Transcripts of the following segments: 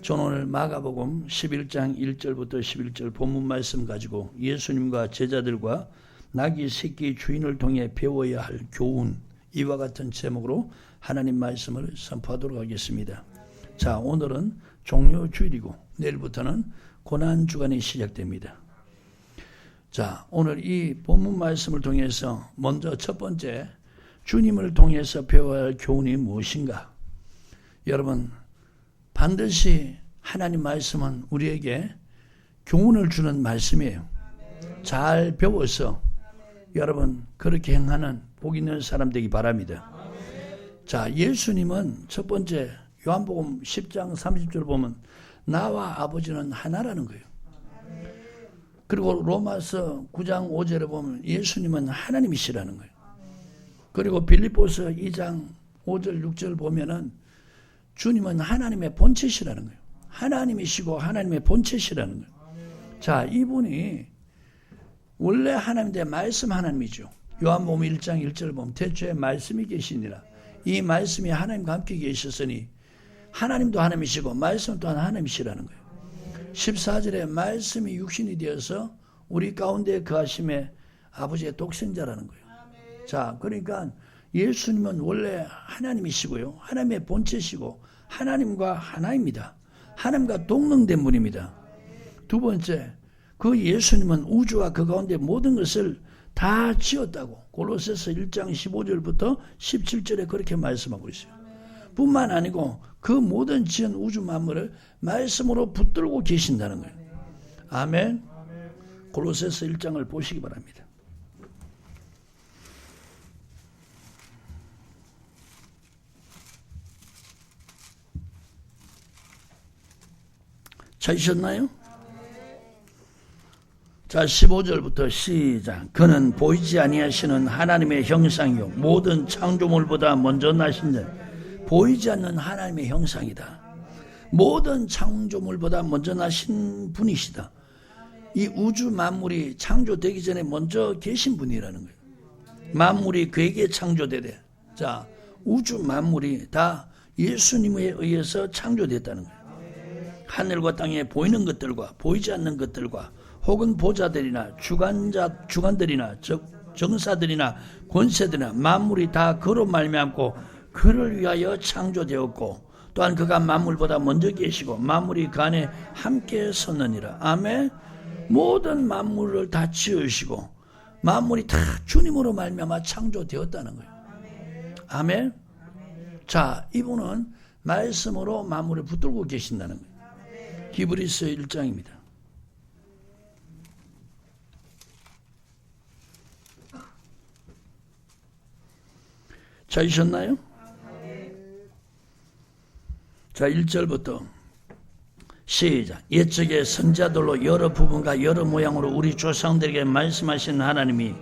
저는 오늘 마가복음 11장 1절부터 11절 본문 말씀 가지고 예수님과 제자들과 나귀 새끼 주인을 통해 배워야 할 교훈, 이와 같은 제목으로 하나님 말씀을 선포하도록 하겠습니다. 자, 오늘은 종료주일이고 내일부터는 고난주간이 시작됩니다. 자, 오늘 이 본문 말씀을 통해서 먼저 첫 번째, 주님을 통해서 배워야 할 교훈이 무엇인가? 여러분, 반드시 하나님 말씀은 우리에게 교훈을 주는 말씀이에요. 잘 배워서 여러분 그렇게 행하는 복 있는 사람 되기 바랍니다. 자, 예수님은 첫 번째 요한복음 10장 30절 보면 나와 아버지는 하나라는 거예요. 그리고 로마서 9장 5절에 보면 예수님은 하나님이시라는 거예요. 그리고 빌립보서 2장 5절 6절 보면은 주님은 하나님의 본체시라는 거예요. 하나님이시고 하나님의 본체시라는 거예요. 자, 이분이 원래 하나님인데 말씀 하나님이죠. 요한복음 1장 1절 보면 태초에 말씀이 계시니라. 이 말씀이 하나님과 함께 계셨으니 하나님도 하나님이시고 말씀 또한 하나님이시라는 거예요. 14절에 말씀이 육신이 되어서 우리 가운데 거하심에 아버지의 독생자라는 거예요. 자, 그러니까 예수님은 원래 하나님이시고요. 하나님의 본체시고 하나님과 하나입니다. 하나님과 동등된 분입니다. 두 번째, 그 예수님은 우주와 그 가운데 모든 것을 다 지었다고 골로새서 1장 15절부터 17절에 그렇게 말씀하고 있어요. 뿐만 아니고 그 모든 지은 우주 만물을 말씀으로 붙들고 계신다는 거예요. 아멘. 골로새서 1장을 보시기 바랍니다. 찾으셨나요? 자, 15절부터 시작. 그는 보이지 아니하시는 하나님의 형상이요 모든 창조물보다 먼저 나신 자. 보이지 않는 하나님의 형상이다. 모든 창조물보다 먼저 나신 분이시다. 이 우주 만물이 창조되기 전에 먼저 계신 분이라는 거예요. 만물이 그에게 창조되되, 자, 우주 만물이 다 예수님에 의해서 창조됐다는 거예요. 하늘과 땅에 보이는 것들과 보이지 않는 것들과 혹은 보좌들이나 주관들이나 정사들이나 권세들이나 만물이 다 그로 말미암고 그를 위하여 창조되었고 또한 그가 만물보다 먼저 계시고 만물이 그 안에 함께 섰느니라. 아멘. 모든 만물을 다 지으시고 만물이 다 주님으로 말미암아 창조되었다는 거예요. 아멘. 자, 이분은 말씀으로 만물을 붙들고 계신다는 거예요. 히브리서 1장입니다. 찾으셨나요? 자, 1절부터 시작. 옛적의 선자들로 여러 부분과 여러 모양으로 우리 조상들에게 말씀하신 하나님이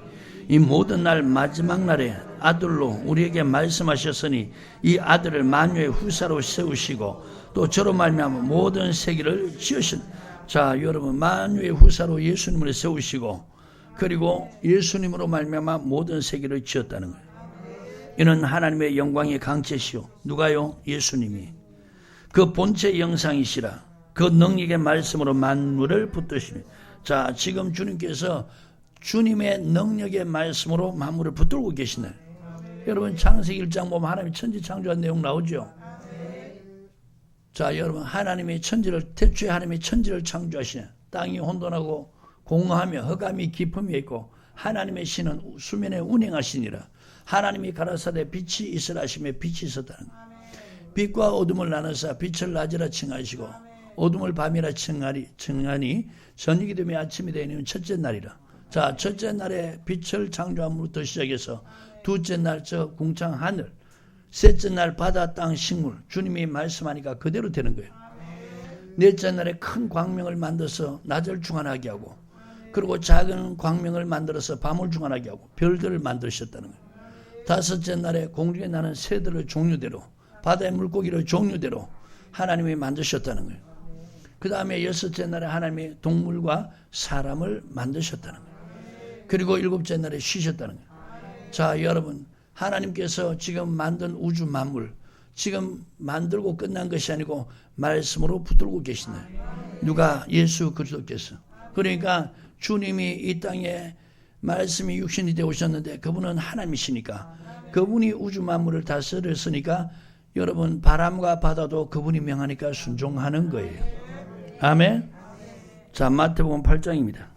이 모든 날 마지막 날에 아들로 우리에게 말씀하셨으니 이 아들을 만유의 후사로 세우시고 또 저로 말미암아 모든 세계를 지으신. 자, 여러분, 만유의 후사로 예수님을 세우시고 그리고 예수님으로 말미암아 모든 세계를 지었다는 거예요. 이는 하나님의 영광의 강체시요. 누가요? 예수님이 그 본체 영상이시라. 그 능력의 말씀으로 만물을 붙드시니. 자, 지금 주님께서 주님의 능력의 말씀으로 만물을 붙들고 계시네. 여러분, 창세기 1장 보면 하나님이 천지 창조한 내용 나오죠. 자, 여러분, 하나님이 천지를 태초에 하나님이 천지를 창조하시네. 땅이 혼돈하고 공허하며 흑암이 깊음이 있고 하나님의 신은 수면에 운행하시니라. 하나님이 가라사대 빛이 있으라 하시며 빛이 있었다는 거예요. 빛과 어둠을 나누사 빛을 낮이라 칭하시고 어둠을 밤이라 칭하니 저녁이 되며 아침이 되는 첫째 날이라. 자, 첫째 날에 빛을 창조함으로부터 시작해서 둘째 날 저 궁창 하늘, 셋째 날 바다 땅 식물, 주님이 말씀하니까 그대로 되는 거예요. 넷째 날에 큰 광명을 만들어서 낮을 중환하게 하고 그리고 작은 광명을 만들어서 밤을 중환하게 하고 별들을 만드셨다는 거예요. 다섯째 날에 공중에 나는 새들을 종류대로 바다의 물고기를 종류대로 하나님이 만드셨다는 거예요. 그 다음에 여섯째 날에 하나님이 동물과 사람을 만드셨다는 거예요. 그리고 일곱째 날에 쉬셨다는 거예요. 자, 여러분, 하나님께서 지금 만든 우주 만물, 지금 만들고 끝난 것이 아니고 말씀으로 붙들고 계시네. 누가? 예수 그리스도께서. 그러니까 주님이 이 땅에 말씀이 육신이 되어 오셨는데 그분은 하나님이시니까, 그분이 우주 만물을 다스렸으니까 여러분 바람과 바다도 그분이 명하니까 순종하는 거예요. 아멘. 자, 마태복음 8장입니다.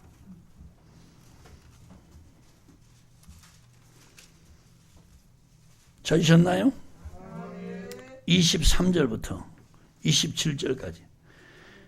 찾으셨나요? 23절부터 27절까지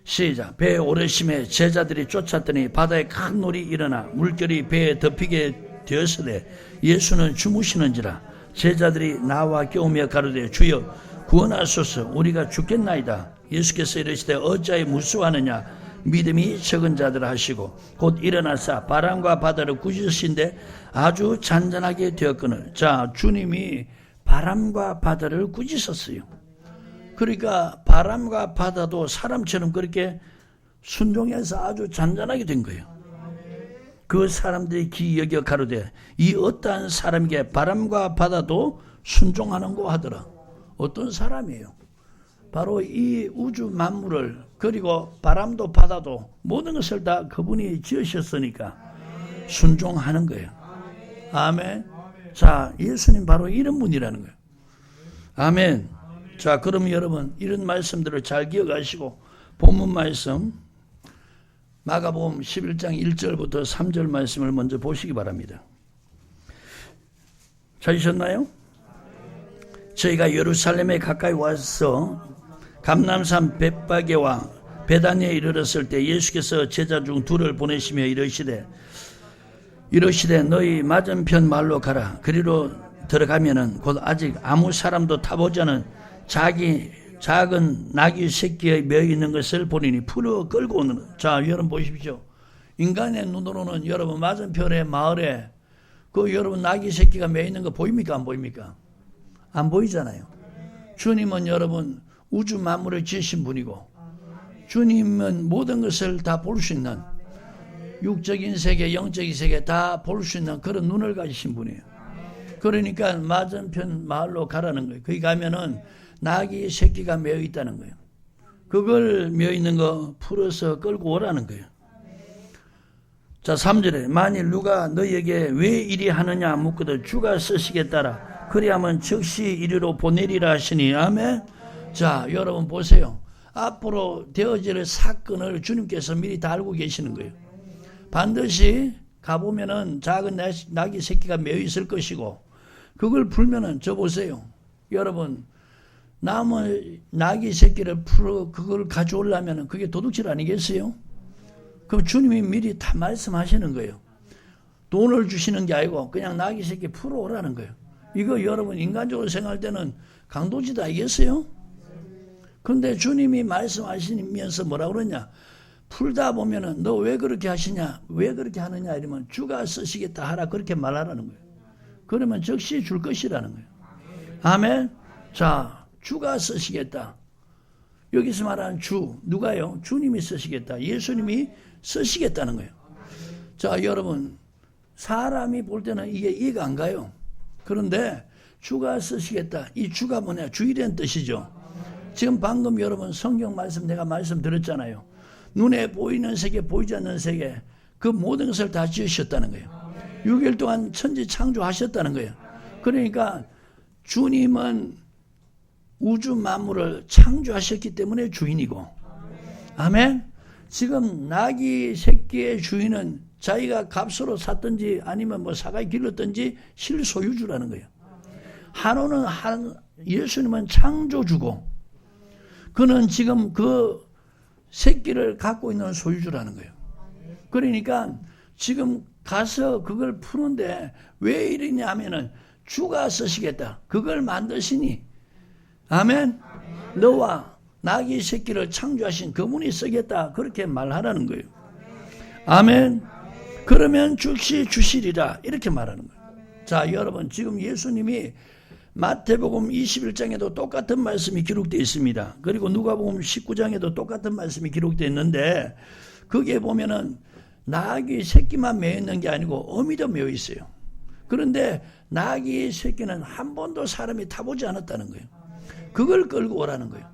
시작. 배에 오르심에 제자들이 쫓았더니 바다에 큰 놀이 일어나 물결이 배에 덮이게 되었으되 예수는 주무시는지라. 제자들이 나와 깨우며 가로되 주여 구원하소서, 우리가 죽겠나이다. 예수께서 이르시되 어찌하여 무수하느냐, 믿음이 적은 자들 하시고 곧 일어나사 바람과 바다를 꾸짖으신데 아주 잔잔하게 되었거늘. 자, 주님이 바람과 바다를 꾸짖었어요. 그러니까 바람과 바다도 사람처럼 그렇게 순종해서 아주 잔잔하게 된 거예요. 그 사람들이 귀히 여겨 가로되 이 어떠한 사람에게 바람과 바다도 순종하는고 하더라. 어떤 사람이에요? 바로 이 우주 만물을, 그리고 바람도 바다도 모든 것을 다 그분이 지으셨으니까 순종하는 거예요. 아멘. 자, 예수님 바로 이런 분이라는 거예요. 아멘. 자, 그럼 여러분 이런 말씀들을 잘 기억하시고 본문 말씀 마가복음 11장 1절부터 3절 말씀을 먼저 보시기 바랍니다. 찾으셨나요? 저희가 예루살렘에 가까이 와서 감람산 벳바게와 베다니에 이르렀을 때 예수께서 제자 중 둘을 보내시며 이르시되 너희 맞은편 마을로 가라. 그리로 들어가면은 곧 아직 아무 사람도 타보지 않은 작은 나귀 새끼에 매어 있는 것을 보리니 풀어 끌고 오는. 자, 여러분 보십시오. 인간의 눈으로는 여러분 맞은편의 마을에 그 여러분 나귀 새끼가 매어 있는 거 보입니까? 안 보입니까? 안 보이잖아요. 주님은 여러분 우주 만물을 지으신 분이고, 주님은 모든 것을 다 볼 수 있는, 육적인 세계, 영적인 세계 다 볼 수 있는 그런 눈을 가지신 분이에요. 그러니까 맞은편 마을로 가라는 거예요. 거기 가면은 나귀 새끼가 매어 있다는 거예요. 그걸 매어 있는 거 풀어서 끌고 오라는 거예요. 자, 3절에 만일 누가 너희에게 왜 이리 하느냐 묻거든 주가 쓰시겠다라. 그리하면 즉시 이리로 보내리라 하시니. 아멘. 자, 여러분 보세요. 앞으로 되어질 사건을 주님께서 미리 다 알고 계시는 거예요. 반드시 가보면은 작은 나귀 새끼가 매어 있을 것이고, 그걸 풀면은 저 보세요. 여러분, 남은 나귀 새끼를 풀어 그걸 가져오려면은 그게 도둑질 아니겠어요? 그럼 주님이 미리 다 말씀하시는 거예요. 돈을 주시는 게 아니고 그냥 나귀 새끼 풀어 오라는 거예요. 이거 여러분 인간적으로 생각할 때는 강도짓 아니겠어요? 그런데 주님이 말씀하시면서 뭐라고 그러냐? 풀다 보면은 너 왜 그렇게 하시냐? 왜 그렇게 하느냐? 이러면 주가 쓰시겠다 하라. 그렇게 말하라는 거예요. 그러면 즉시 줄 것이라는 거예요. 아멘. 자, 주가 쓰시겠다. 여기서 말하는 주, 누가요? 주님이 쓰시겠다. 예수님이 쓰시겠다는 거예요. 자, 여러분, 사람이 볼 때는 이게 이해가 안 가요. 그런데 주가 쓰시겠다. 이 주가 뭐냐? 주일이라는 뜻이죠. 지금 방금 여러분 성경 말씀 내가 말씀드렸잖아요. 눈에 보이는 세계, 보이지 않는 세계, 그 모든 것을 다 지으셨다는 거예요. 6일 동안 천지 창조하셨다는 거예요. 그러니까 주님은 우주 만물을 창조하셨기 때문에 주인이고, 아멘. 지금 나귀 새끼의 주인은 자기가 값으로 샀든지 아니면 뭐 사가에 길렀든지 실소유주라는 거예요. 한우는 예수님은 창조주고, 그는 지금 그 새끼를 갖고 있는 소유주라는 거예요. 그러니까 지금 가서 그걸 푸는데 왜 이러냐 하면은 주가 쓰시겠다. 그걸 만드시니, 아멘. 너와 나귀 새끼를 창조하신 그분이 쓰겠다. 그렇게 말하라는 거예요. 아멘. 그러면 즉시 주시리라. 이렇게 말하는 거예요. 자, 여러분 지금 예수님이 마태복음 21장에도 똑같은 말씀이 기록되어 있습니다. 그리고 누가복음 19장에도 똑같은 말씀이 기록되어 있는데, 거기에 보면은 나귀 새끼만 매어 있는 게 아니고 어미도 매어 있어요. 그런데 나귀 새끼는 한 번도 사람이 타보지 않았다는 거예요. 그걸 끌고 오라는 거예요.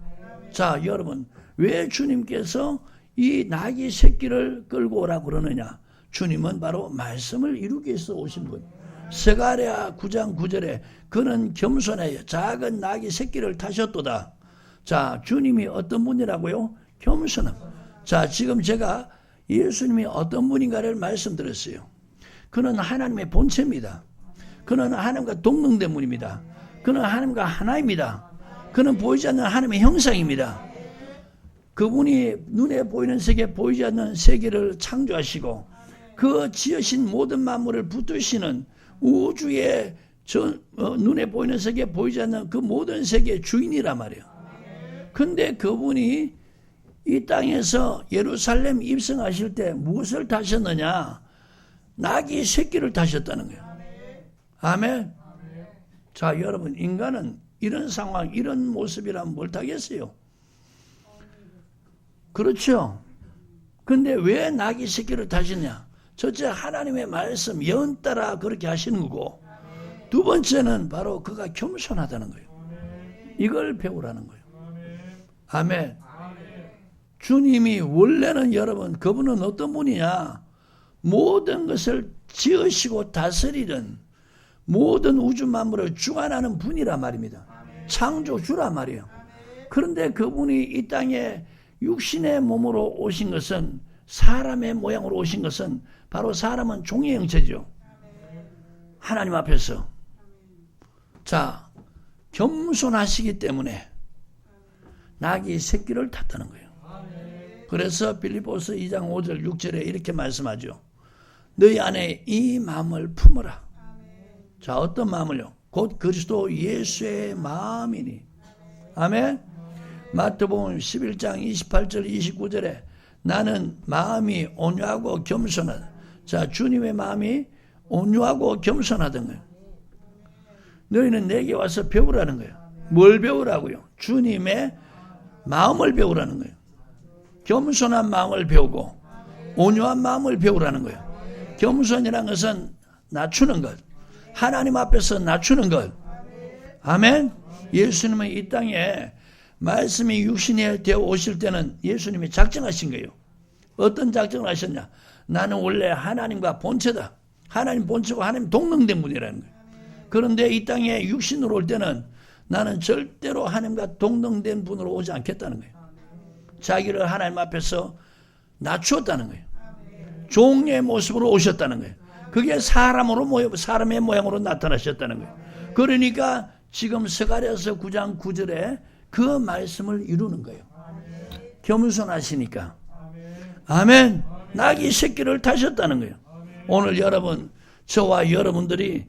자, 여러분, 왜 주님께서 이 나귀 새끼를 끌고 오라고 그러느냐? 주님은 바로 말씀을 이루기 위해서 오신 분. 스가랴 9장 9절에 그는 겸손하여 작은 나귀 새끼를 타셨도다. 자, 주님이 어떤 분이라고요? 겸손함. 자, 지금 제가 예수님이 어떤 분인가를 말씀드렸어요. 그는 하나님의 본체입니다. 그는 하나님과 동등된 분입니다. 그는 하나님과 하나입니다. 그는 보이지 않는 하나님의 형상입니다. 그분이 눈에 보이는 세계, 보이지 않는 세계를 창조하시고 그 지으신 모든 만물을 붙드시는 우주의 눈에 보이는 세계, 보이지 않는 그 모든 세계의 주인이란 말이에요. 근데 그분이 이 땅에서 예루살렘 입성하실 때 무엇을 타셨느냐? 나귀 새끼를 타셨다는 거예요. 아멘. 자, 여러분, 인간은 이런 상황, 이런 모습이라면 뭘 타겠어요? 그렇죠. 근데 왜 나귀 새끼를 타시냐? 첫째, 하나님의 말씀 연 따라 그렇게 하시는 거고, 두 번째는 바로 그가 겸손하다는 거예요. 이걸 배우라는 거예요. 아멘. 주님이 원래는 여러분, 그분은 어떤 분이냐? 모든 것을 지으시고 다스리는 모든 우주 만물을 주관하는 분이란 말입니다. 창조주란 말이에요. 그런데 그분이 이 땅에 육신의 몸으로 오신 것은, 사람의 모양으로 오신 것은 바로 사람은 종의 형체죠. 하나님 앞에서. 자, 겸손하시기 때문에 나귀 새끼를 탔다는 거예요. 그래서 빌립보서 2장 5절 6절에 이렇게 말씀하죠. 너희 안에 이 마음을 품어라. 자, 어떤 마음을요? 곧 그리스도 예수의 마음이니. 아멘. 마태복음 11장 28절 29절에 나는 마음이 온유하고 겸손하다. 자, 주님의 마음이 온유하고 겸손하던 거예요. 너희는 내게 와서 배우라는 거예요. 뭘 배우라고요? 주님의 마음을 배우라는 거예요. 겸손한 마음을 배우고 온유한 마음을 배우라는 거예요. 겸손이라는 것은 낮추는 것. 하나님 앞에서 낮추는 것. 아멘. 예수님은 이 땅에 말씀이 육신이 되어 오실 때는 예수님이 작정하신 거예요. 어떤 작정을 하셨냐? 나는 원래 하나님과 본체다. 하나님 본체고 하나님 동등된 분이라는 거예요. 그런데 이 땅에 육신으로 올 때는 나는 절대로 하나님과 동등된 분으로 오지 않겠다는 거예요. 자기를 하나님 앞에서 낮추었다는 거예요. 종의 모습으로 오셨다는 거예요. 그게 사람의 모양으로 나타나셨다는 거예요. 그러니까 지금 스가랴서 9장 9절에 그 말씀을 이루는 거예요. 겸손하시니까. 아멘. 나귀 새끼를 타셨다는 거예요. 오늘 여러분, 저와 여러분들이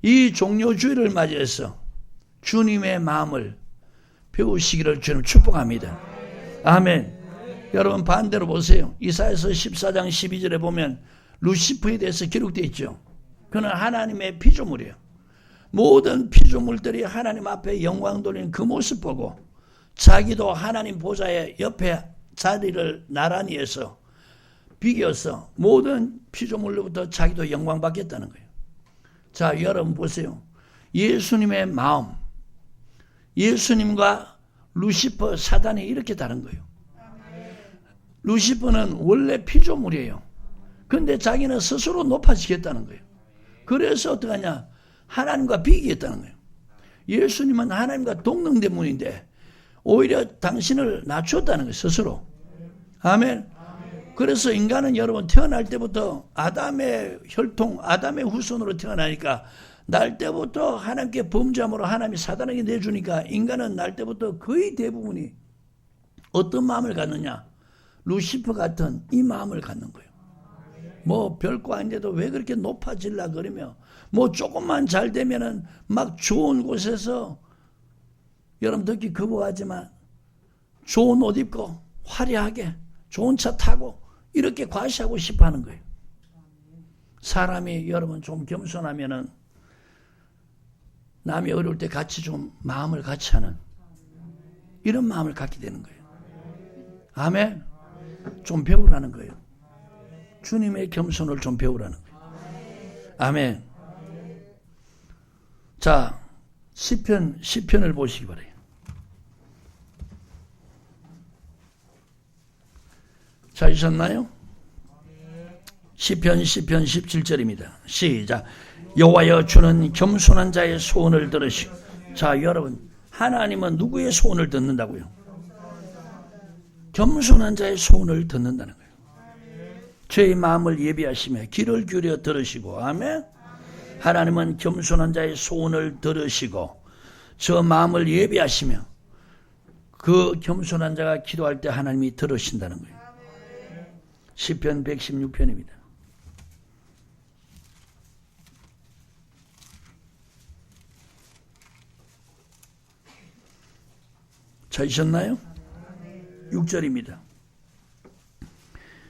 이 종료주일을 맞이해서 주님의 마음을 배우시기를 주님 축복합니다. 아멘. 여러분, 반대로 보세요. 이사야서 14장 12절에 보면 루시퍼에 대해서 기록되어 있죠. 그는 하나님의 피조물이에요. 모든 피조물들이 하나님 앞에 영광 돌리는 그 모습 보고 자기도 하나님 보좌의 옆에 자리를 나란히 해서 비교해서 모든 피조물로부터 자기도 영광 받겠다는 거예요. 자, 여러분 보세요. 예수님의 마음, 예수님과 루시퍼 사단이 이렇게 다른 거예요. 루시퍼는 원래 피조물이에요. 그런데 자기는 스스로 높아지겠다는 거예요. 그래서 어떡하냐? 하나님과 비교했다는 거예요. 예수님은 하나님과 동등된 분인데 오히려 당신을 낮췄다는 거예요. 스스로. 아멘. 그래서 인간은 여러분 태어날 때부터 아담의 혈통, 아담의 후손으로 태어나니까 날 때부터 하나님께 범죄함으로 하나님이 사단에게 내주니까 인간은 날 때부터 거의 대부분이 어떤 마음을 갖느냐? 루시퍼 같은 이 마음을 갖는 거예요. 뭐 별거 아닌데도 왜 그렇게 높아질라 그러며 뭐 조금만 잘 되면은 막 좋은 곳에서 여러분 듣기 거부하지만 좋은 옷 입고 화려하게 좋은 차 타고 이렇게 과시하고 싶어 하는 거예요. 사람이 여러분 좀 겸손하면은 남이 어려울 때 같이 좀 마음을 같이 하는 이런 마음을 갖게 되는 거예요. 아멘. 좀 배우라는 거예요. 주님의 겸손을 좀 배우라는 거예요. 아멘. 자, 시편을 보시기 바래요. 찾으셨나요? 시편 17절입니다. 시작. 여호와여 주는 겸손한 자의 소원을 들으시고. 자, 여러분, 하나님은 누구의 소원을 듣는다고요? 겸손한 자의 소원을 듣는다는 거예요. 저의 마음을 예비하시며 귀를 기울여 들으시고. 아멘. 하나님은 겸손한 자의 소원을 들으시고 저 마음을 예비하시며 그 겸손한 자가 기도할 때 하나님이 들으신다는 거예요. 시편 116편입니다. 찾으셨나요? 6절입니다.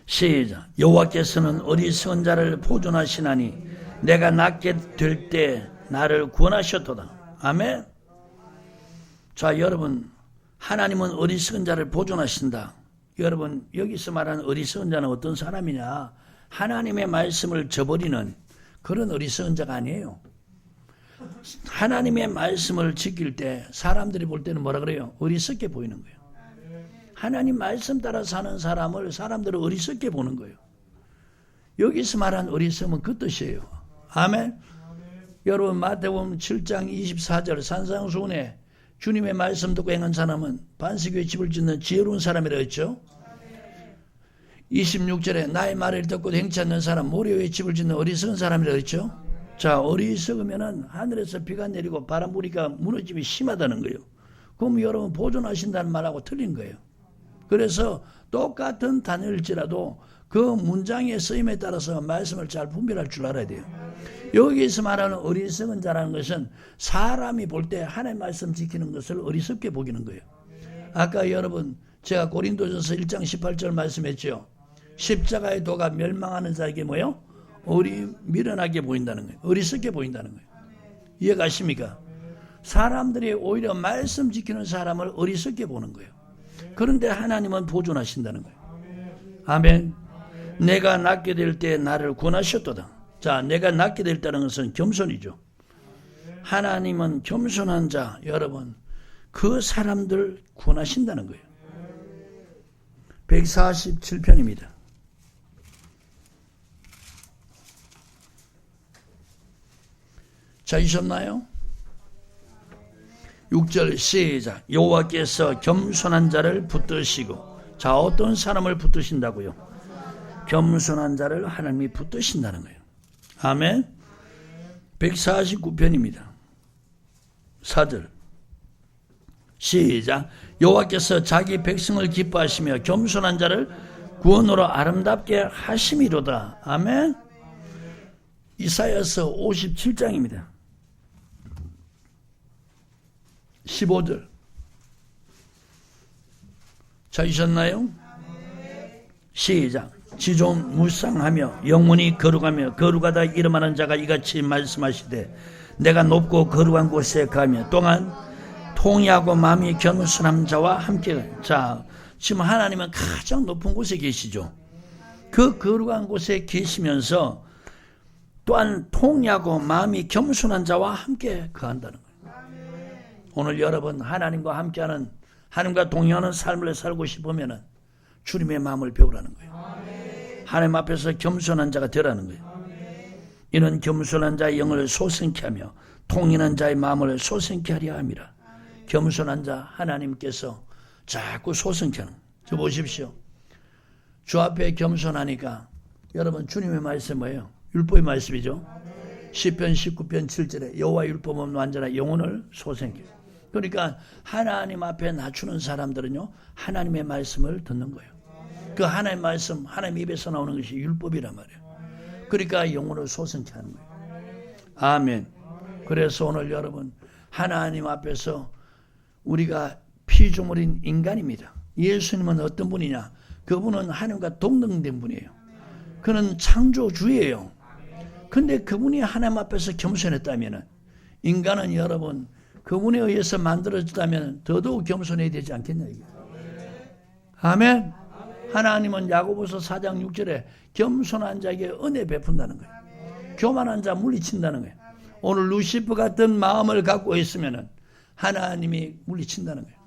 시작. 여호와께서는 어리석은 자를 보존하시나니 내가 낫게 될 때 나를 구원하셨도다. 아멘. 자, 여러분, 하나님은 어리석은 자를 보존하신다. 여러분, 여기서 말하는 어리석은 자는 어떤 사람이냐? 하나님의 말씀을 저버리는 그런 어리석은 자가 아니에요. 하나님의 말씀을 지킬 때 사람들이 볼 때는 뭐라 그래요? 어리석게 보이는 거예요. 하나님 말씀 따라 사는 사람을 사람들은 어리석게 보는 거예요. 여기서 말한 어리석음은 그 뜻이에요. 아멘. 여러분, 마태복음 7장 24절 산상수훈에 주님의 말씀 듣고 행한 사람은 반석에 집을 짓는 지혜로운 사람이라 했죠. 26절에 나의 말을 듣고 행치 않는 사람 모래 위에 집을 짓는 어리석은 사람이라 했죠. 자, 어리석으면은 하늘에서 비가 내리고 바람 부니까 무너짐이 심하다는 거예요. 그럼 여러분 보존하신다는 말하고 틀린 거예요. 그래서 똑같은 단어일지라도 그 문장의 쓰임에 따라서 말씀을 잘 분별할 줄 알아야 돼요. 여기서 말하는 어리석은 자라는 것은 사람이 볼 때 하나님의 말씀 지키는 것을 어리석게 보기는 거예요. 아까 여러분 제가 고린도전서 1장 18절 말씀했죠. 십자가의 도가 멸망하는 자에게 뭐요? 미련하게 보인다는 거예요. 어리석게 보인다는 거예요. 이해가십니까? 사람들이 오히려 말씀 지키는 사람을 어리석게 보는 거예요. 그런데 하나님은 보존하신다는 거예요. 아멘. 내가 낫게 될 때 나를 구원하셨도다. 자, 내가 낫게 될 때는 것은 겸손이죠. 하나님은 겸손한 자, 여러분, 그 사람들 구원하신다는 거예요. 147편입니다. 찾으셨나요? 6절 시작. 여호와께서 겸손한 자를 붙드시고. 자, 어떤 사람을 붙드신다고요? 겸손한 자를 하나님이 붙드신다는 거예요. 아멘. 149편입니다. 4절 시작. 여호와께서 자기 백성을 기뻐하시며 겸손한 자를 구원으로 아름답게 하심이로다. 아멘. 이사야서 57장입니다. 15절 찾으셨나요? 시작. 지존 무쌍하며 영원히 거룩하며 거룩하다 이름하는 자가 이같이 말씀하시되 내가 높고 거룩한 곳에 가며 또한 통의하고 마음이 겸손한 자와 함께. 자, 지금 하나님은 가장 높은 곳에 계시죠. 그 거룩한 곳에 계시면서 또한 통의하고 마음이 겸손한 자와 함께 거한다는 거예요. 오늘 여러분 하나님과 함께하는, 하나님과 동행하는 삶을 살고 싶으면 주님의 마음을 배우라는 거예요. 하나님 앞에서 겸손한 자가 되라는 거예요. 이는 겸손한 자의 영을 소생케 하며 통인한 자의 마음을 소생케 하려 함이라. 겸손한 자 하나님께서 자꾸 소생케 하는 거예요. 저 보십시오. 주 앞에 겸손하니까 여러분 주님의 말씀 뭐예요? 율법의 말씀이죠. 시편 19편 7절에 여호와 율법은 완전한 영혼을 소생케. 그러니까 하나님 앞에 낮추는 사람들은요 하나님의 말씀을 듣는 거예요. 그 하나님의 말씀, 하나님 입에서 나오는 것이 율법이란 말이에요. 그러니까 영혼을 소생케 하는 거예요. 아멘. 그래서 오늘 여러분 하나님 앞에서 우리가 피조물인 인간입니다. 예수님은 어떤 분이냐? 그분은 하나님과 동등된 분이에요. 그는 창조주예요. 근데 그분이 하나님 앞에서 겸손했다면 인간은 여러분 그분에 의해서 만들어졌다면 더더욱 겸손해야 되지 않겠냐 이게. 아멘. 하나님은 야고보서 4장 6절에 겸손한 자에게 은혜 베푼다는 거예요. 교만한 자 물리친다는 거예요. 오늘 루시프 같은 마음을 갖고 있으면 하나님이 물리친다는 거예요.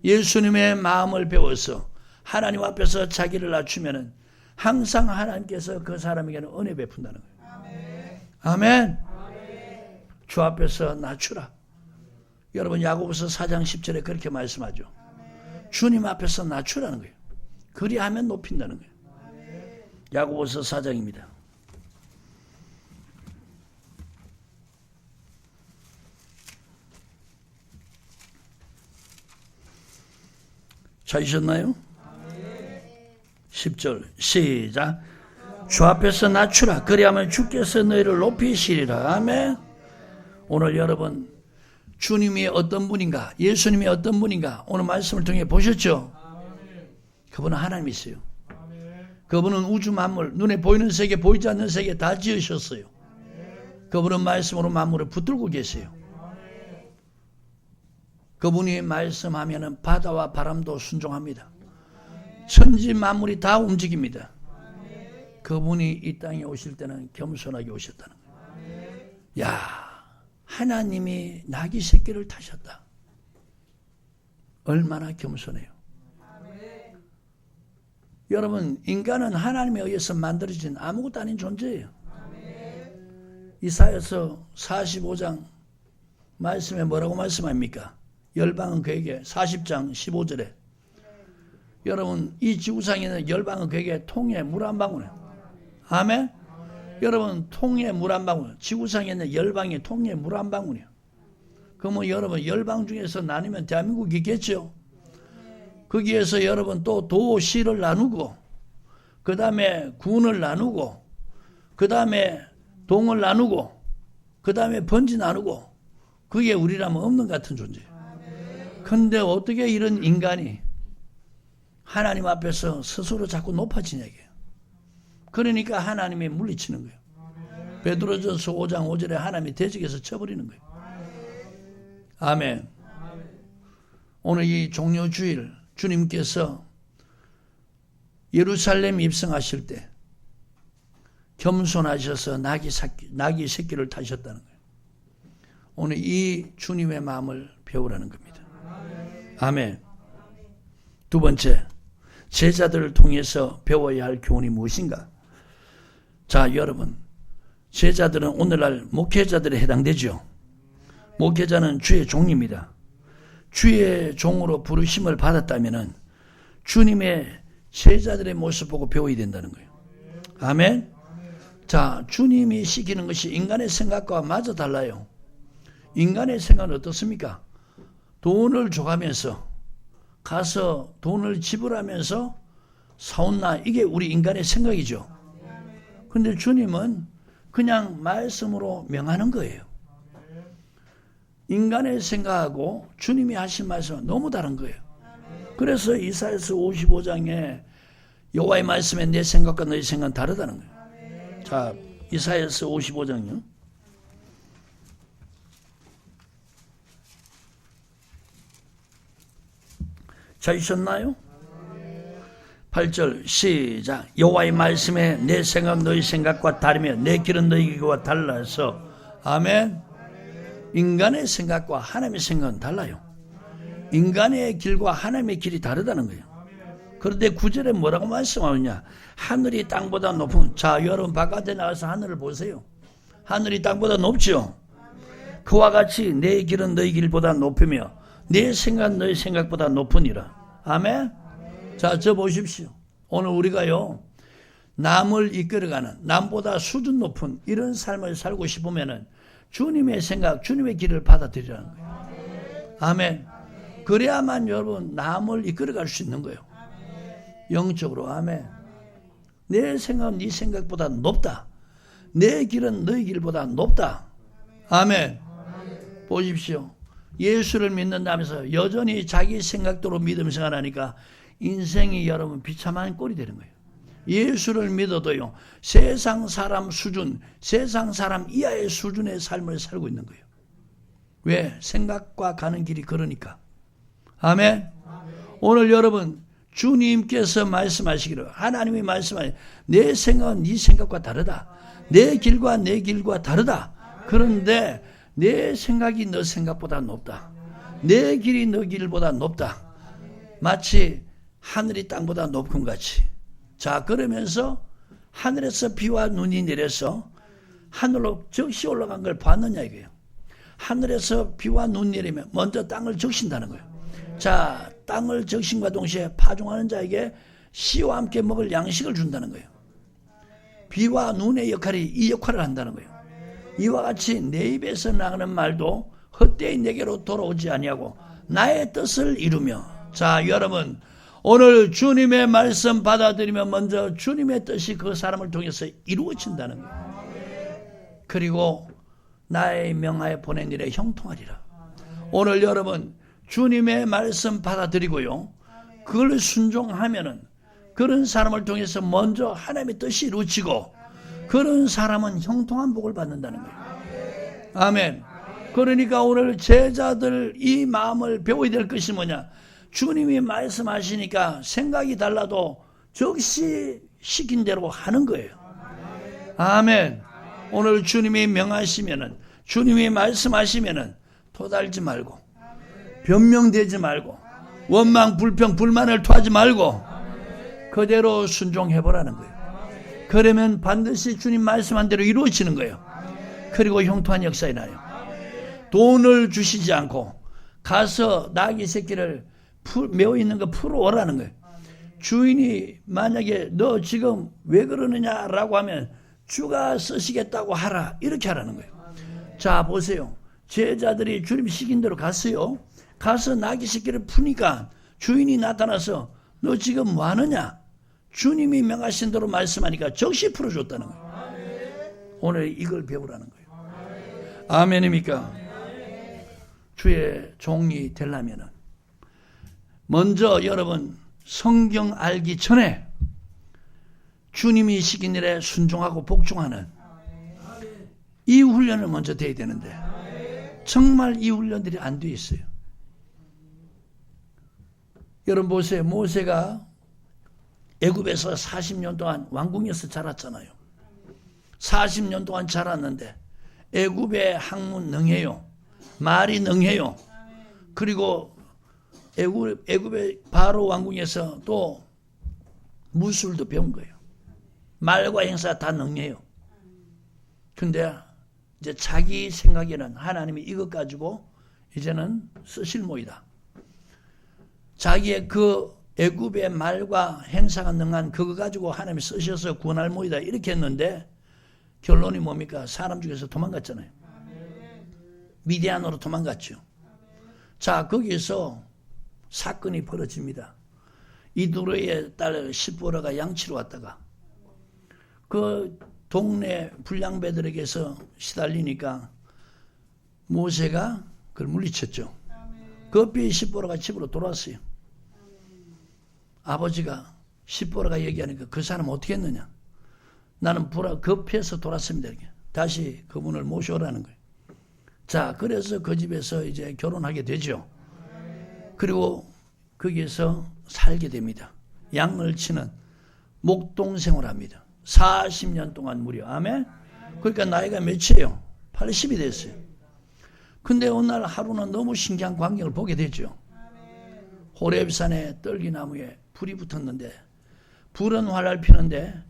예수님의 마음을 배워서 하나님 앞에서 자기를 낮추면은 항상 하나님께서 그 사람에게는 은혜 베푼다는 거예요. 아멘. 주 앞에서 낮추라. 여러분 야고보서 4장 10절에 그렇게 말씀하죠. 주님 앞에서 낮추라는 거예요. 그리하면 높인다는 거예요. 야고보서 4장입니다. 찾으셨나요? 10절 시작. 주 앞에서 낮추라. 그리하면 주께서 너희를 높이시리라. 아멘. 오늘 여러분 주님이 어떤 분인가, 예수님이 어떤 분인가 오늘 말씀을 통해 보셨죠? 그분은 하나님이세요. 그분은 우주 만물, 눈에 보이는 세계, 보이지 않는 세계 다 지으셨어요. 그분은 말씀으로 만물을 붙들고 계세요. 그분이 말씀하면 바다와 바람도 순종합니다. 천지 만물이 다 움직입니다. 그분이 이 땅에 오실 때는 겸손하게 오셨다는 거예요. 야, 하나님이 나귀 새끼를 타셨다. 얼마나 겸손해요. 여러분, 인간은 하나님에 의해서 만들어진 아무것도 아닌 존재예요. 이사야서 45장 말씀에 뭐라고 말씀합니까? 열방은 그에게 40장 15절에 여러분 이 지구상에 있는 열방은 그에게 통에 물 한 방울이에요. 아멘. 여러분 통에 물 한 방울, 지구상에 있는 열방이 통에 물 한 방울이에요. 그러면 여러분 열방 중에서 나누면 대한민국이 있겠죠. 거기에서 여러분 또 도시를 나누고 그 다음에 군을 나누고 그 다음에 동을 나누고 그 다음에 번지 나누고 그게 우리라면 없는 같은 존재예요. 그런데 어떻게 이런 인간이 하나님 앞에서 스스로 자꾸 높아지냐고요. 그러니까 하나님이 물리치는 거예요. 베드로전서 5장 5절에 하나님이 대적에서 쳐버리는 거예요. 아멘. 오늘 이 종료주일 주님께서 예루살렘 입성하실 때 겸손하셔서 나귀 새끼를 타셨다는 거예요. 오늘 이 주님의 마음을 배우라는 겁니다. 아멘. 두 번째, 제자들을 통해서 배워야 할 교훈이 무엇인가? 자, 여러분, 제자들은 오늘날 목회자들에 해당되죠. 목회자는 주의 종입니다. 주의 종으로 부르심을 받았다면 주님의 제자들의 모습 보고 배워야 된다는 거예요. 아멘. 자, 주님이 시키는 것이 인간의 생각과 마저 달라요. 인간의 생각은 어떻습니까? 돈을 줘가면서 가서 돈을 지불하면서 사온나, 이게 우리 인간의 생각이죠. 그런데 주님은 그냥 말씀으로 명하는 거예요. 인간의 생각하고 주님이 하신 말씀은 너무 다른 거예요. 그래서 이사야서 55장에 여호와의 말씀에 내 생각과 너희 생각은 다르다는 거예요. 자, 이사야서 55장요. 찾으셨나요? 8절 시작. 여호와의 말씀에 내 생각 너희 생각과 다르며 내 길은 너희 길과 달라서. 아멘. 인간의 생각과 하나님의 생각은 달라요. 인간의 길과 하나님의 길이 다르다는 거예요. 그런데 9절에 뭐라고 말씀하느냐? 하늘이 땅보다 높은. 자, 여러분 바깥에 나가서 하늘을 보세요. 하늘이 땅보다 높죠. 그와 같이 내 길은 너희 길보다 높으며 내 생각은 너희 생각보다 높으니라. 아멘. 자, 저 보십시오. 오늘 우리가요 남을 이끌어가는, 남보다 수준 높은 이런 삶을 살고 싶으면은 주님의 생각, 주님의 길을 받아들이라는 거예요. 아멘. 그래야만 여러분 남을 이끌어갈 수 있는 거예요. 영적으로. 아멘. 내 생각은 네 생각보다 높다. 내 길은 너희 길보다 높다. 아멘. 보십시오. 예수를 믿는다면서 여전히 자기 생각대로 믿음 생활하니까 인생이 여러분 비참한 꼴이 되는 거예요. 예수를 믿어도요 세상 사람 수준, 세상 사람 이하의 수준의 삶을 살고 있는 거예요. 왜? 생각과 가는 길이 그러니까. 아멘. 오늘 여러분 주님께서 말씀하시기를, 하나님이 말씀하시기를 내 생각은 네 생각과 다르다. 내 길과 내 길과 다르다. 그런데 내 생각이 너 생각보다 높다. 내 길이 너 길보다 높다. 마치 하늘이 땅보다 높은 같이. 자, 그러면서 하늘에서 비와 눈이 내려서 하늘로 적시 올라간 걸 봤느냐 이거예요. 하늘에서 비와 눈 내리면 먼저 땅을 적신다는 거예요. 자, 땅을 적신과 동시에 파종하는 자에게 씨와 함께 먹을 양식을 준다는 거예요. 비와 눈의 역할이 이 역할을 한다는 거예요. 이와 같이 내 입에서 나가는 말도 헛되이 내게로 돌아오지 아니하고 나의 뜻을 이루며. 자, 여러분, 오늘 주님의 말씀 받아들이면 먼저 주님의 뜻이 그 사람을 통해서 이루어진다는 거예요. 그리고 나의 명하에 보낸 일에 형통하리라. 오늘 여러분 주님의 말씀 받아들이고요, 그걸 순종하면은 그런 사람을 통해서 먼저 하나님의 뜻이 이루어지고 그런 사람은 형통한 복을 받는다는 거예요. 아멘. 그러니까 오늘 제자들 이 마음을 배워야 될 것이 뭐냐? 주님이 말씀하시니까 생각이 달라도 적시 시킨 대로 하는 거예요. 아멘. 오늘 주님이 명하시면은, 주님이 말씀하시면은 토달지 말고 변명되지 말고 원망 불평 불만을 토하지 말고 그대로 순종해보라는 거예요. 그러면 반드시 주님 말씀한 대로 이루어지는 거예요. 그리고 형통한 역사에 나요. 돈을 주시지 않고 가서 나귀 새끼를 메어 있는 거 풀어오라는 거예요. 주인이 만약에 너 지금 왜 그러느냐라고 하면 주가 쓰시겠다고 하라, 이렇게 하라는 거예요. 자, 보세요. 제자들이 주님 시킨 대로 갔어요. 가서 나귀 새끼를 푸니까 주인이 나타나서 너 지금 뭐 하느냐? 주님이 명하신 대로 말씀하니까 적시 풀어줬다는 거예요. 오늘 이걸 배우라는 거예요. 아멘입니까? 주의 종이 되려면은 먼저 여러분 성경 알기 전에 주님이 시킨 일에 순종하고 복종하는 이 훈련을 먼저 돼야 되는데 정말 이 훈련들이 안 돼 있어요. 여러분 보세요. 모세가 애굽에서 40년 동안 왕궁에서 자랐잖아요. 40년 동안 자랐는데 애굽의 학문 능해요. 말이 능해요. 그리고 애굽의 바로 왕궁에서 또 무술도 배운 거예요. 말과 행사 다 능해요. 근데 이제 자기 생각에는 하나님이 이것 가지고 이제는 쓰실 모이다. 자기의 그 애굽의 말과 행사가 능한 그거 가지고 하나님이 쓰셔서 구원할 모이다, 이렇게 했는데 결론이 뭡니까? 사람 중에서 도망갔잖아요. 미디안으로 도망갔죠. 자, 거기서 사건이 벌어집니다. 이두로의 딸 시보라가 양치러 왔다가 그 동네 불량배들에게서 시달리니까 모세가 그걸 물리쳤죠. 급히 시보라가 집으로 돌아왔어요. 아버지가 시보라가 얘기하니까 그 사람 어떻게 했느냐? 나는 급해서 돌았습니다. 다시 그분을 모셔오라는 거예요. 자, 그래서 그 집에서 이제 결혼하게 되죠. 그리고 거기에서 살게 됩니다. 양을 치는 목동 생활을 합니다. 40년 동안 무려. 아멘. 그러니까 나이가 몇이에요? 80이 됐어요. 근데 어느 날 하루는 너무 신기한 광경을 보게 되죠. 호렙산에 떨기나무에 불이 붙었는데 불은 활활 피는데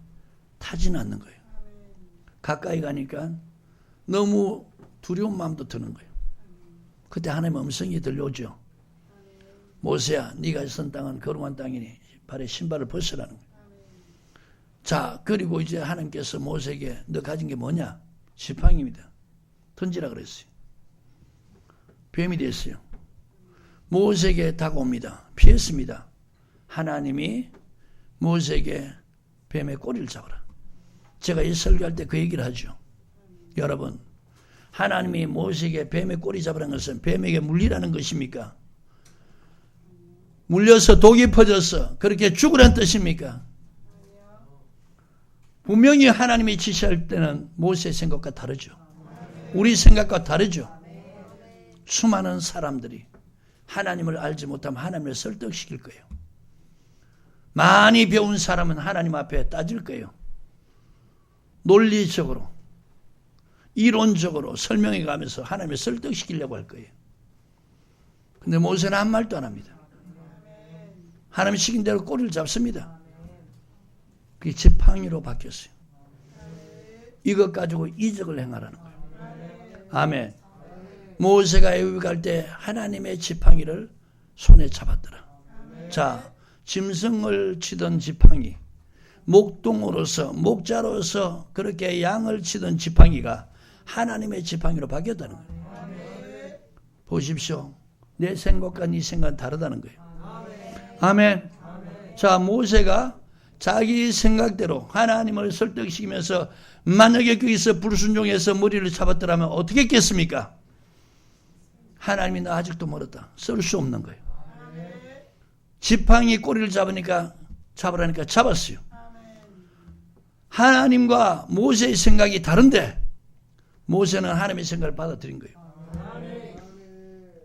타지는 않는 거예요. 가까이 가니까 너무 두려운 마음도 드는 거예요. 그때 하나님의 음성이 들려오죠. 모세야, 네가 선 땅은 거룩한 땅이니 발에 신발을 벗으라는 거예요. 자, 그리고 이제 하나님께서 모세에게 너 가진 게 뭐냐? 지팡이입니다. 던지라 그랬어요. 뱀이 됐어요. 모세에게 다가옵니다. 피했습니다. 하나님이 모세에게 뱀의 꼬리를 잡아라. 제가 이 설교할 때 그 얘기를 하죠. 여러분, 하나님이 모세에게 뱀의 꼬리 잡으라는 것은 뱀에게 물리라는 것입니까? 물려서 독이 퍼져서 그렇게 죽으라는 뜻입니까? 분명히 하나님이 지시할 때는 모세의 생각과 다르죠. 우리 생각과 다르죠. 수많은 사람들이 하나님을 알지 못하면 하나님을 설득시킬 거예요. 많이 배운 사람은 하나님 앞에 따질 거예요. 논리적으로, 이론적으로 설명해 가면서 하나님을 설득시키려고 할 거예요. 근데 모세는 아무 말도 안 합니다. 하나님 시킨 대로 꼬리를 잡습니다. 그게 지팡이로 바뀌었어요. 이것 가지고 이적을 행하라는 거예요. 아멘. 모세가 애굽에 갈 때 하나님의 지팡이를 손에 잡았더라. 자, 짐승을 치던 지팡이, 목동으로서 목자로서 그렇게 양을 치던 지팡이가 하나님의 지팡이로 바뀌었다는 거예요. 보십시오. 내 생각과 네 생각은 다르다는 거예요. 아멘. 자, 모세가 자기 생각대로 하나님을 설득시키면서 만약에 거기서 불순종해서 머리를 잡았더라면 어떻게 했겠습니까? 하나님이 나 아직도 멀었다. 쓸 수 없는 거예요. 지팡이 꼬리를 잡으라니까 잡았어요. 하나님과 모세의 생각이 다른데 모세는 하나님의 생각을 받아들인 거예요.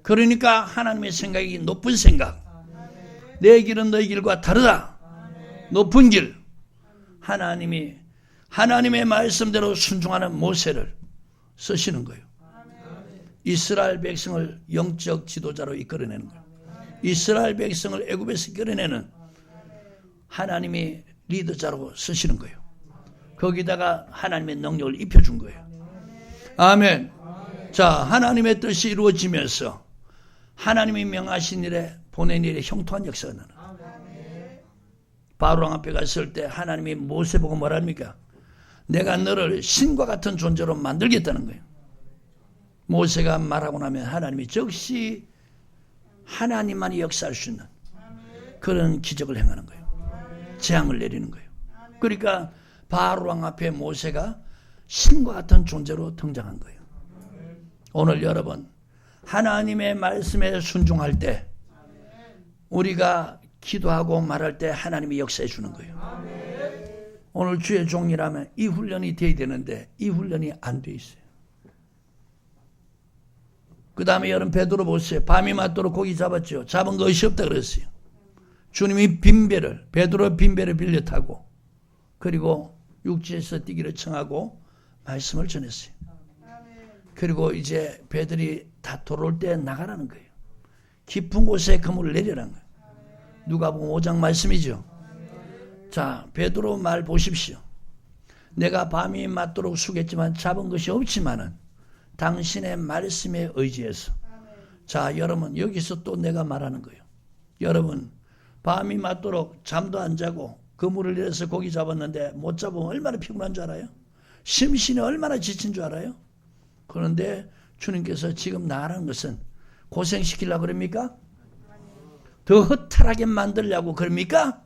그러니까 하나님의 생각이 높은 생각, 내 길은 너희 길과 다르다, 높은 길, 하나님의 말씀대로 순종하는 모세를 쓰시는 거예요. 이스라엘 백성을 영적 지도자로 이끌어내는 거예요. 이스라엘 백성을 애굽에서 이끌어내는 하나님이 리더자로 쓰시는 거예요. 거기다가 하나님의 능력을 입혀준 거예요. 아멘. 자, 하나님의 뜻이 이루어지면서 하나님이 명하신 일에 보낸 일에 형통한 역사가 나는 거예요. 바로왕 앞에 갔을 때 하나님이 모세 보고 뭐랍니까? 내가 너를 신과 같은 존재로 만들겠다는 거예요. 모세가 말하고 나면 하나님이 즉시 하나님만이 역사할 수 있는 그런 기적을 행하는 거예요. 재앙을 내리는 거예요. 그러니까 바로왕 앞에 모세가 신과 같은 존재로 등장한 거예요. 오늘 여러분, 하나님의 말씀에 순종할 때 우리가 기도하고 말할 때 하나님이 역사해 주는 거예요. 오늘 주의 종이라면 이 훈련이 돼야 되는데 이 훈련이 안 돼 있어요. 그 다음에 여러분 베드로 보세요. 밤이 맞도록 고기 잡았죠. 잡은 것이 없다 그랬어요. 주님이 베드로 빈배를 빌려 타고 그리고 육지에서 뛰기를 청하고 말씀을 전했어요. 그리고 이제 배들이 다 돌아올 때 나가라는 거예요. 깊은 곳에 그물을 내리라는 거예요. 누가복음 5장 말씀이죠. 자, 베드로 말 보십시오. 내가 밤이 맞도록 수겠지만 잡은 것이 없지만은 당신의 말씀에 의지해서. 자, 여러분 여기서 또 내가 말하는 거예요. 여러분 밤이 맞도록 잠도 안 자고 그물을 내려서 고기 잡았는데 못 잡으면 얼마나 피곤한 줄 알아요? 심신이 얼마나 지친 줄 알아요? 그런데 주님께서 지금 나라는 것은 고생시키려고 그럽니까? 더 허탈하게 만들려고 그럽니까?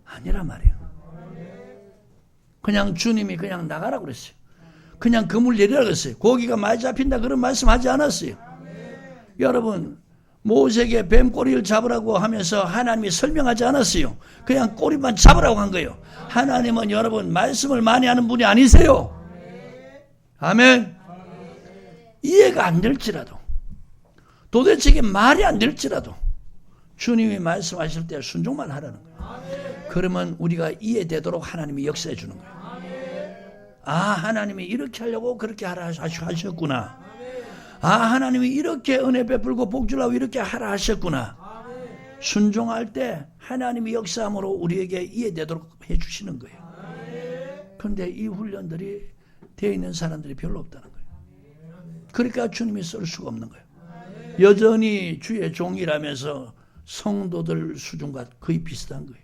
아니란 말이에요. 그냥 주님이 그냥 나가라고 그랬어요. 그냥 그물 내리라고 그랬어요. 고기가 많이 잡힌다 그런 말씀하지 않았어요. 여러분 모세에게 뱀꼬리를 잡으라고 하면서 하나님이 설명하지 않았어요. 그냥 꼬리만 잡으라고 한 거예요. 하나님은 여러분 말씀을 많이 하는 분이 아니세요. 아멘. 이해가 안 될지라도 도대체 이게 말이 안 될지라도 주님이 말씀하실 때 순종만 하라는 거예요. 그러면 우리가 이해되도록 하나님이 역사해 주는 거예요. 아, 하나님이 이렇게 하려고 그렇게 하라 하셨구나. 아, 하나님이 이렇게 은혜 베풀고 복 주려고 이렇게 하라 하셨구나. 순종할 때 하나님이 역사함으로 우리에게 이해되도록 해주시는 거예요. 그런데 이 훈련들이 되어 있는 사람들이 별로 없다는 거예요. 그러니까 주님이 쓸 수가 없는 거예요. 여전히 주의 종이라면서 성도들 수준과 거의 비슷한 거예요.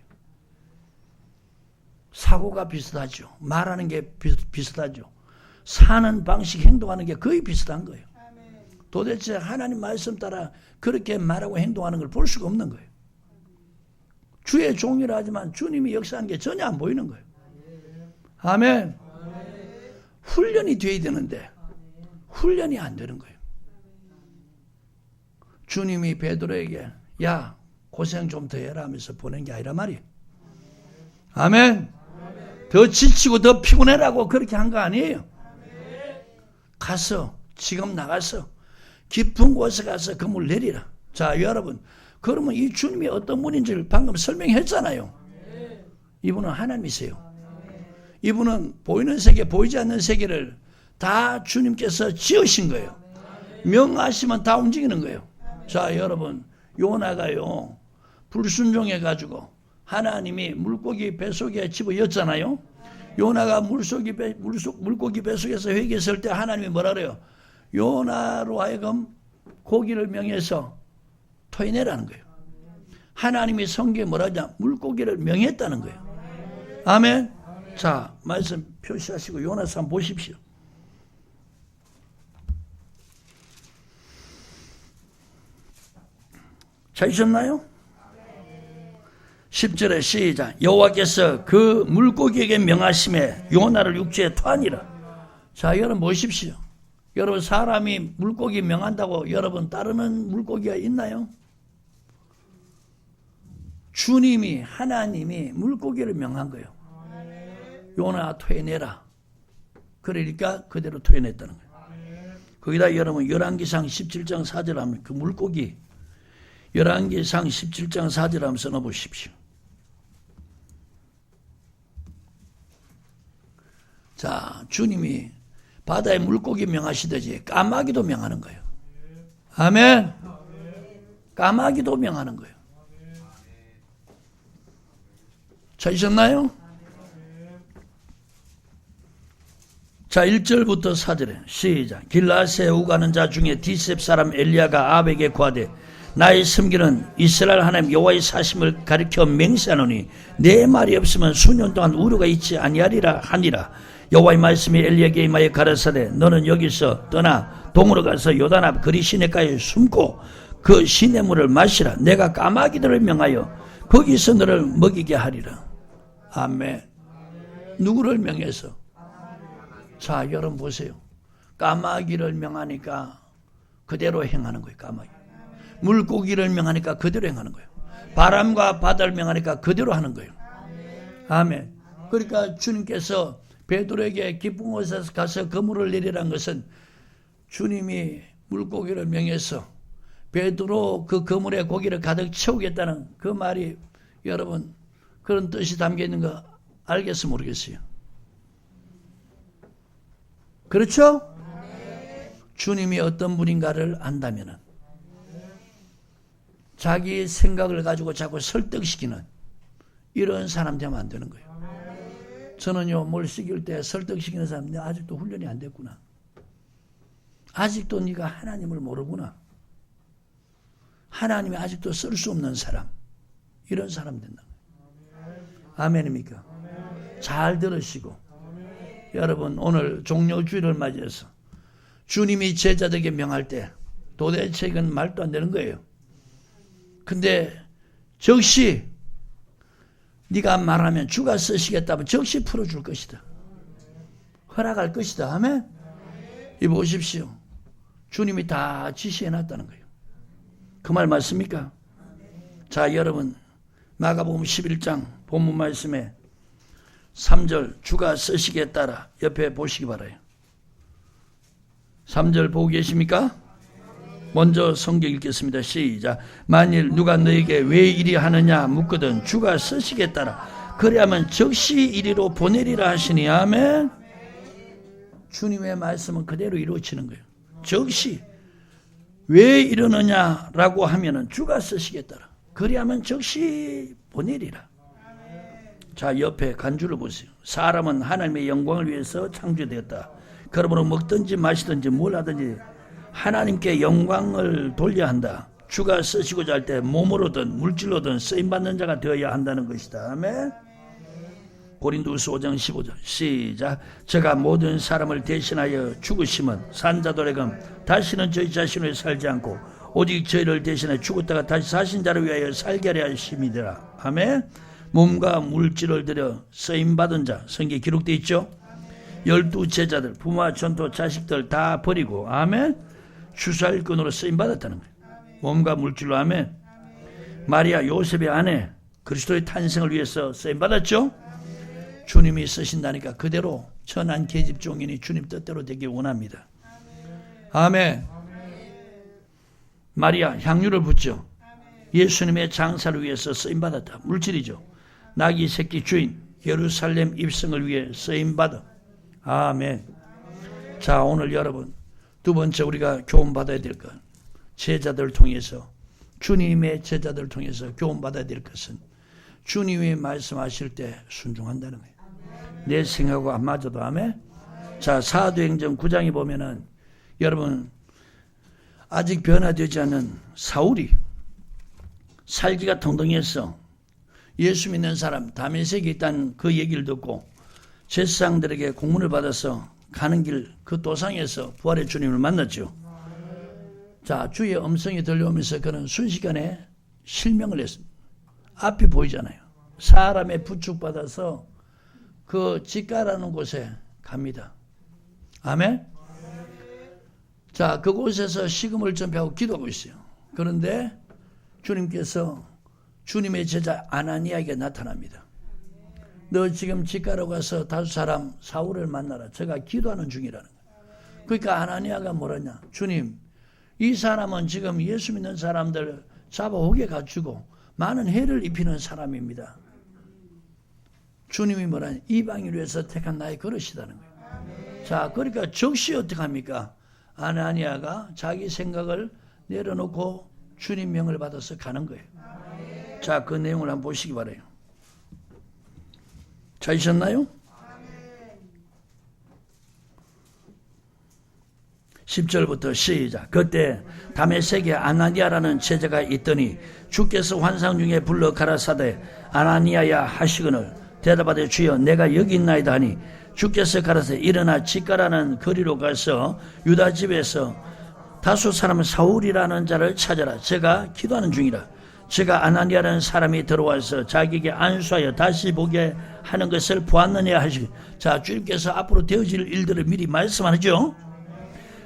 사고가 비슷하죠. 말하는 게 비슷하죠. 사는 방식, 행동하는 게 거의 비슷한 거예요. 도대체 하나님 말씀 따라 그렇게 말하고 행동하는 걸 볼 수가 없는 거예요. 주의 종이라 하지만 주님이 역사하는 게 전혀 안 보이는 거예요. 아멘. 훈련이 돼야 되는데 훈련이 안 되는 거예요. 주님이 베드로에게 야 고생 좀 더 해라 하면서 보낸 게 아니란 말이에요. 아멘. 더 지치고 더 피곤해라고 그렇게 한 거 아니에요. 가서 지금 나가서 깊은 곳에 가서 그물 내리라. 자, 여러분 그러면 이 주님이 어떤 분인지를 방금 설명했잖아요. 이분은 하나님이세요. 이분은 보이는 세계 보이지 않는 세계를 다 주님께서 지으신 거예요. 명하시면 다 움직이는 거예요. 자, 여러분 요나가요 불순종해가지고 하나님이 물고기 뱃속에 집어였잖아요. 요나가 물고기 뱃속에서 회개했을 때 하나님이 뭐라 그래요? 요나로 하여금 고기를 명해서 토해내라는 거예요. 하나님이 성경에 뭐라 하냐? 물고기를 명했다는 거예요. 아멘. 자, 말씀 표시하시고 요나서 한번 보십시오. 찾으셨나요? 10절에 시작. 여호와께서 그 물고기에게 명하심에 요나를 육지에 토하니라. 자, 여러분 보십시오. 여러분 사람이 물고기 명한다고 여러분 따르는 물고기가 있나요? 주님이 하나님이 물고기를 명한 거예요. 요나 토해내라. 그러니까 그대로 토해냈다는 거예요. 거기다 여러분 열왕기상 17장 4절 하면 그 물고기 열왕기상 17장 4절 한번 써놓으십시오. 자, 주님이 바다에 물고기 명하시듯이 까마귀도 명하는 거예요. 아멘. 까마귀도 명하는 거예요. 찾으셨나요? 자, 1절부터 4절에 시작. 길라앗에 오가는 자 중에 디셉 사람 엘리야가 아합에게 구하되 나의 섬기는 이스라엘 하나님 여호와의 사심을 가리켜 맹세하노니 내 말이 없으면 수년 동안 우려가 있지 아니하리라 하니라. 여호와의 말씀이 엘리야에게 임하여 가라사대 너는 여기서 떠나 동으로 가서 요단 앞 그리 시내가에 숨고 그 시내물을 마시라. 내가 까마귀들을 명하여 거기서 너를 먹이게 하리라. 아멘. 누구를 명해서? 자, 여러분 보세요. 까마귀를 명하니까 그대로 행하는 거예요. 까마귀. 물고기를 명하니까 그대로 행하는 거예요. 바람과 바다를 명하니까 그대로 하는 거예요. 아멘. 그러니까 주님께서 베드로에게 깊은 곳에 가서 그물을 내리라는 것은 주님이 물고기를 명해서 베드로 그 그물에 고기를 가득 채우겠다는 그 말이 여러분 그런 뜻이 담겨 있는 거 알겠어 모르겠어요? 그렇죠? 주님이 어떤 분인가를 안다면은 자기 생각을 가지고 자꾸 설득시키는 이런 사람 되면 안 되는 거예요. 저는요, 뭘 시킬 때 설득시키는 사람, 내가 아직도 훈련이 안 됐구나. 아직도 네가 하나님을 모르구나. 하나님이 아직도 쓸 수 없는 사람. 이런 사람 된다. 아멘입니까? 잘 들으시고. 여러분, 오늘 종료주일을 맞이해서 주님이 제자들에게 명할 때 도대체 이건 말도 안 되는 거예요. 근데 즉시 네가 말하면 주가 쓰시겠다면 즉시 풀어줄 것이다. 허락할 것이다. 아멘? 이 보십시오. 주님이 다 지시해놨다는 거예요. 그 말 맞습니까? 자, 여러분 마가복음 11장 본문 말씀에 3절 주가 쓰시겠다라 옆에 보시기 바라요. 3절 보고 계십니까? 먼저 성경 읽겠습니다. 시작. 만일 누가 너에게 왜 이리 하느냐 묻거든 주가 쓰시겠다라 그래야만 즉시 이리로 보내리라 하시니. 아멘. 주님의 말씀은 그대로 이루어지는 거예요. 즉시. 왜 이러느냐라고 하면은 주가 쓰시겠다라 그래야만 즉시 보내리라. 자, 옆에 간주를 보세요. 사람은 하나님의 영광을 위해서 창조되었다. 그러므로 먹든지 마시든지 뭘 하든지 하나님께 영광을 돌려야 한다. 주가 쓰시고자 할 때 몸으로든 물질로든 쓰임받는 자가 되어야 한다는 것이다. 아멘. 고린도후서 5장 15절 시작. 저가 모든 사람을 대신하여 죽으심은 산자들에게 다시는 저희 자신을 살지 않고 오직 저희를 대신하여 죽었다가 다시 사신 자를 위하여 살게 하려 하심이더라. 아멘. 몸과 물질을 들여 쓰임받은 자 성경에 기록되어 있죠. 12제자들 부모와 전토 자식들 다 버리고 아멘 주살꾼으로 쓰임받았다는 거예요. 몸과 물질로. 아멘. 마리아 요셉의 아내 그리스도의 탄생을 위해서 쓰임받았죠. 주님이 쓰신다니까 그대로 천한 계집종인이 주님 뜻대로 되길 원합니다. 아멘. 마리아 향유를 붓죠. 예수님의 장사를 위해서 쓰임받았다. 물질이죠. 나귀 새끼 주인 예루살렘 입성을 위해 쓰임받아. 아멘. 자, 오늘 여러분 두 번째 우리가 교훈받아야 될 것 제자들을 통해서 주님의 제자들을 통해서 교훈받아야 될 것은 주님이 말씀하실 때 순종한다는 거예요. 내 생각하고 안 맞아도. 아멘. 자, 사도행전 9장에 보면은 여러분 아직 변화되지 않은 사울이 살기가 통통했어. 예수 믿는 사람 다메섹에 있다는 그 얘기를 듣고 제사장들에게 공문을 받아서 가는 길 그 도상에서 부활의 주님을 만났죠. 자, 주의 음성이 들려오면서 그는 순식간에 실명을 했습니다. 앞이 보이잖아요. 사람의 부축받아서 그 직가라는 곳에 갑니다. 아멘? 자, 그곳에서 식음을 전폐하고 기도하고 있어요. 그런데 주님께서 주님의 제자 아나니아에게 나타납니다. 너 지금 직가로 가서 다수 사람 사울을 만나라. 제가 기도하는 중이라는 거예요. 그러니까 아나니아가 뭐라냐. 주님, 이 사람은 지금 예수 믿는 사람들 잡아오게 가지고 많은 해를 입히는 사람입니다. 주님이 뭐라냐. 이방인을 위해서 택한 나의 그릇이라는 거예요. 자, 그러니까 즉시 어떻게 합니까? 아나니아가 자기 생각을 내려놓고 주님 명을 받아서 가는 거예요. 자, 그 내용을 한번 보시기 바라요. 찾으셨나요? 10절부터 시작. 그때 다메섹에 아나니아라는 제자가 있더니 주께서 환상 중에 불러 가라사대 아나니아야 하시거늘 대답하되 주여 내가 여기 있나이다 하니 주께서 가라사대 일어나 직가라는 거리로 가서 유다 집에서 다수 사람 사울이라는 자를 찾아라. 제가 기도하는 중이라. 제가 아나니아라는 사람이 들어와서 자기에게 안수하여 다시 보게 하는 것을 보았느냐 하시고. 자, 주님께서 앞으로 되어질 일들을 미리 말씀하죠.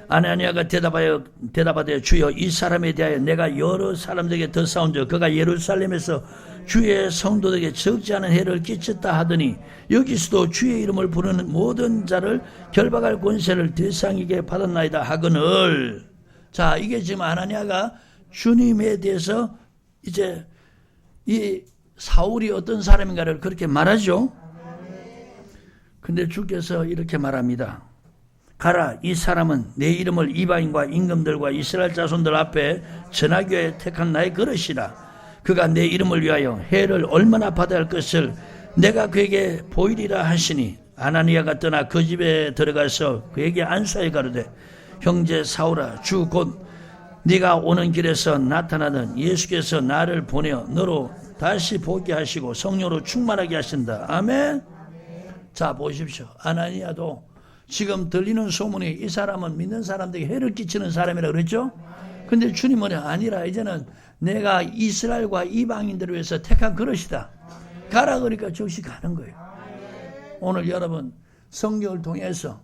아나니아가 대답하되 주여 이 사람에 대하여 내가 여러 사람들에게 더 싸운즉 그가 예루살렘에서 주의 성도들에게 적지 않은 해를 끼쳤다 하더니 여기서도 주의 이름을 부르는 모든 자를 결박할 권세를 대상에게 받았나이다 하거늘. 자, 이게 지금 아나니아가 주님에 대해서 이제 이 사울이 어떤 사람인가를 그렇게 말하죠. 근데 주께서 이렇게 말합니다. 가라, 이 사람은 내 이름을 이방인과 임금들과 이스라엘 자손들 앞에 전하기 위해 택한 나의 그릇이라. 그가 내 이름을 위하여 해를 얼마나 받아야 할 것을 내가 그에게 보이리라 하시니 아나니아가 떠나 그 집에 들어가서 그에게 안수하여 가로되 형제 사울아, 주 곧 네가 오는 길에서 나타나던 예수께서 나를 보내어 너로 다시 보게 하시고 성령으로 충만하게 하신다. 아멘. 자, 보십시오. 아나니아도 지금 들리는 소문이 이 사람은 믿는 사람들에게 해를 끼치는 사람이라고 그랬죠. 근데 주님은 아니라 이제는 내가 이스라엘과 이방인들을 위해서 택한 그릇이다. 가라 그러니까 즉시 가는 거예요. 오늘 여러분 성경을 통해서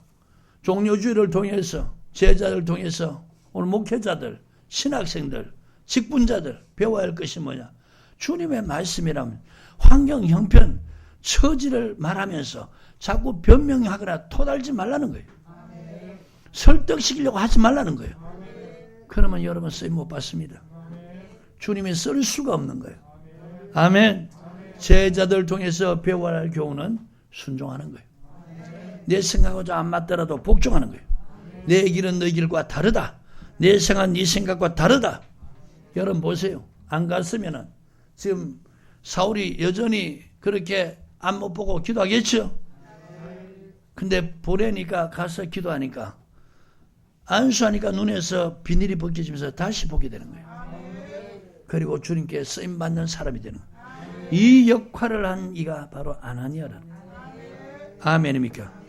종료주의를 통해서 제자를 통해서 오늘 목회자들, 신학생들, 직분자들 배워야 할 것이 뭐냐. 주님의 말씀이라면 환경, 형편, 처지를 말하면서 자꾸 변명하거나 토달지 말라는 거예요. 설득시키려고 하지 말라는 거예요. 그러면 여러분 쓰임 못 받습니다. 주님이 쓸 수가 없는 거예요. 아멘. 제자들 통해서 배워야 할 교훈은 순종하는 거예요. 내 생각하고 안 맞더라도 복종하는 거예요. 내 길은 너희 길과 다르다. 내 생각은 네 생각과 다르다. 여러분 보세요. 안 갔으면은 지금 사울이 여전히 그렇게 안 못 보고 기도하겠죠. 근데 보내니까 가서 기도하니까 안수하니까 눈에서 비닐이 벗겨지면서 다시 보게 되는 거예요. 그리고 주님께 쓰임받는 사람이 되는 거예요. 이 역할을 한 이가 바로 아나니아라는 거예요. 아멘입니까?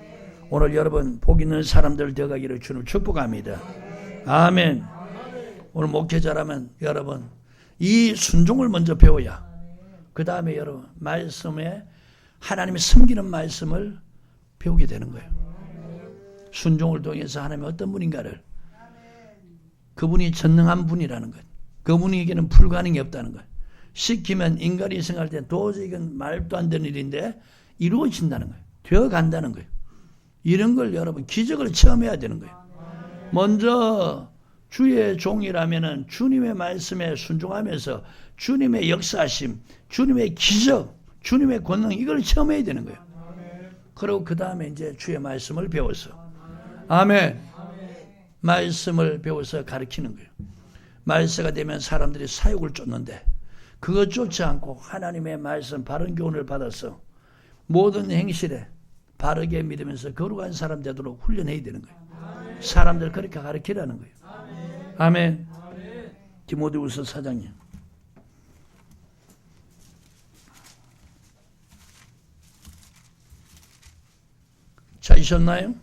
오늘 여러분 복 있는 사람들 되어가기를 주님 축복합니다. 아멘. 오늘 목회자라면 여러분 이 순종을 먼저 배워야 그 다음에 여러분 말씀에 하나님이 섬기는 말씀을 배우게 되는 거예요. 순종을 통해서 하나님이 어떤 분인가를, 그분이 전능한 분이라는 것, 그분에게는 불가능이 없다는 것, 시키면 인간이 생각할 때 도저히 이건 말도 안 되는 일인데 이루어진다는 거예요. 되어간다는 거예요. 이런 걸 여러분 기적을 체험해야 되는 거예요. 먼저 주의 종이라면은 주님의 말씀에 순종하면서 주님의 역사하심, 주님의 기적, 주님의 권능 이걸 체험해야 되는 거예요. 그리고 그 다음에 이제 주의 말씀을 배워서 아멘. 말씀을 배워서 가르치는 거예요. 말세가 되면 사람들이 사욕을 쫓는데 그것 쫓지 않고 하나님의 말씀 바른 교훈을 받아서 모든 행실에 바르게 믿으면서 거룩한 사람 되도록 훈련해야 되는 거예요. 사람들 그렇게 가르치라는 거예요. 아멘. 디모데후서 4장님. 찾으셨나요?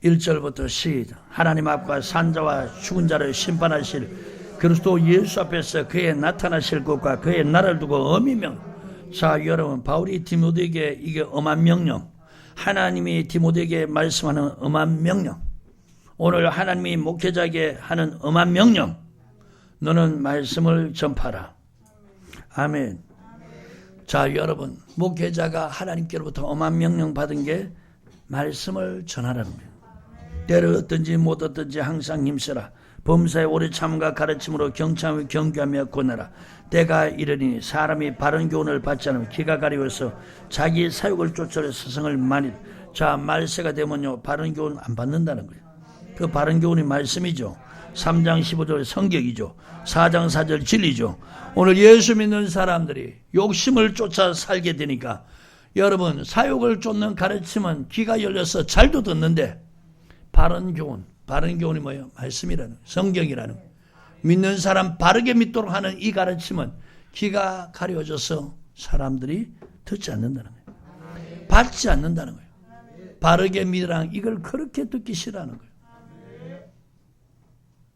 1절부터 시작. 하나님 앞과 산자와 죽은 자를 심판하실 그리스도 예수 앞에서 그의 나타나실 것과 그의 나라를 두고 엄히 명. 자, 여러분, 바울이 디모데에게 이게 엄한 명령, 하나님이 디모데에게 말씀하는 엄한 명령, 오늘 하나님이 목회자에게 하는 엄한 명령, 너는 말씀을 전파하라. 아멘. 자, 여러분, 목회자가 하나님께로부터 엄한 명령 받은 게 말씀을 전하라는 거예요. 때를 얻든지 못 얻든지 항상 힘쓰라. 범사에 오래 참과 가르침으로 경청하며 경계하며 권하라. 때가 이르니 사람이 바른 교훈을 받지 않으면 기가 가리워서 자기 사욕을 쫓아 스승을 많이. 자, 말세가 되면요 바른 교훈 안 받는다는 거예요. 그 바른 교훈이 말씀이죠. 3장 15절 성경이죠. 4장 4절 진리죠. 오늘 예수 믿는 사람들이 욕심을 쫓아 살게 되니까 여러분, 사욕을 쫓는 가르침은 귀가 열려서 잘도 듣는데 바른 교훈이 뭐예요? 말씀이라는 거예요. 성경이라는 거예요. 믿는 사람 바르게 믿도록 하는 이 가르침은 귀가 가려져서 사람들이 듣지 않는다는 거예요. 받지 않는다는 거예요. 바르게 믿으라, 이걸 그렇게 듣기 싫어하는 거예요.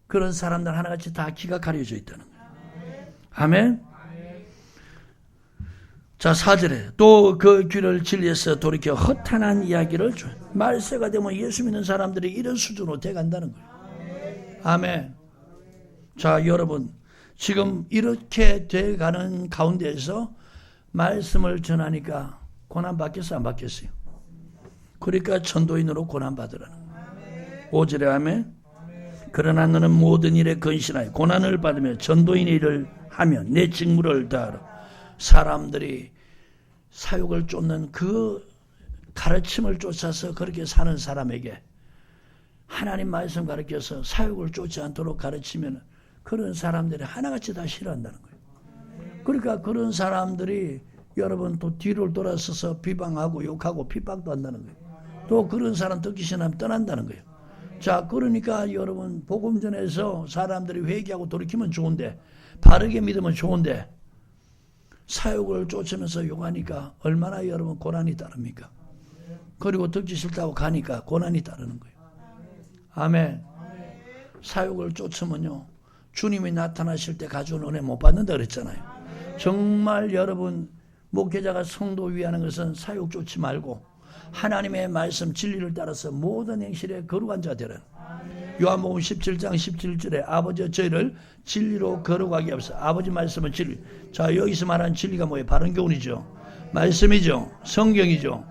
그런 사람들 하나같이 다 귀가 가려져 있다는 거예요. 아멘. 자, 4절에 또 그 귀를 진리에서 돌이켜 허탄한 이야기를 줘. 말세가 되면 예수 믿는 사람들이 이런 수준으로 돼간다는 거예요. 아멘. 자, 여러분, 지금 이렇게 돼가는 가운데에서 말씀을 전하니까 고난 받겠어요, 안 받겠어요? 그러니까 전도인으로 고난 받으라는 거예요. 5절에 아멘. 그러나 너는 모든 일에 근신하여 고난을 받으며 전도인의 일을 하며 내 직무를 다하라. 사람들이 사욕을 쫓는 그 가르침을 쫓아서 그렇게 사는 사람에게 하나님 말씀 가르쳐서 사욕을 쫓지 않도록 가르치면 그런 사람들이 하나같이 다 싫어한다는 거예요. 그러니까 그런 사람들이 여러분 또 뒤를 돌아서서 비방하고 욕하고 핍박도 한다는 거예요. 또 그런 사람 듣기 싫으면 떠난다는 거예요. 자, 그러니까 여러분 복음 전해서 사람들이 회개하고 돌이키면 좋은데, 바르게 믿으면 좋은데 사욕을 쫓으면서 욕하니까 얼마나 여러분 고난이 따릅니까? 그리고 듣기 싫다고 가니까 고난이 따르는 거예요. 아멘. 사욕을 쫓으면요 주님이 나타나실 때 가져온 은혜 못 받는다 그랬잖아요. 정말 여러분 목회자가 성도 위하는 것은 사욕 쫓지 말고 하나님의 말씀 진리를 따라서 모든 행실에 거룩한 자 되라. 요한복음 17장 17절에 아버지여 저희를 진리로 거룩하게 하소서. 아버지 말씀은 진리. 자, 여기서 말하는 진리가 뭐예요? 바른 교훈이죠. 말씀이죠. 성경이죠.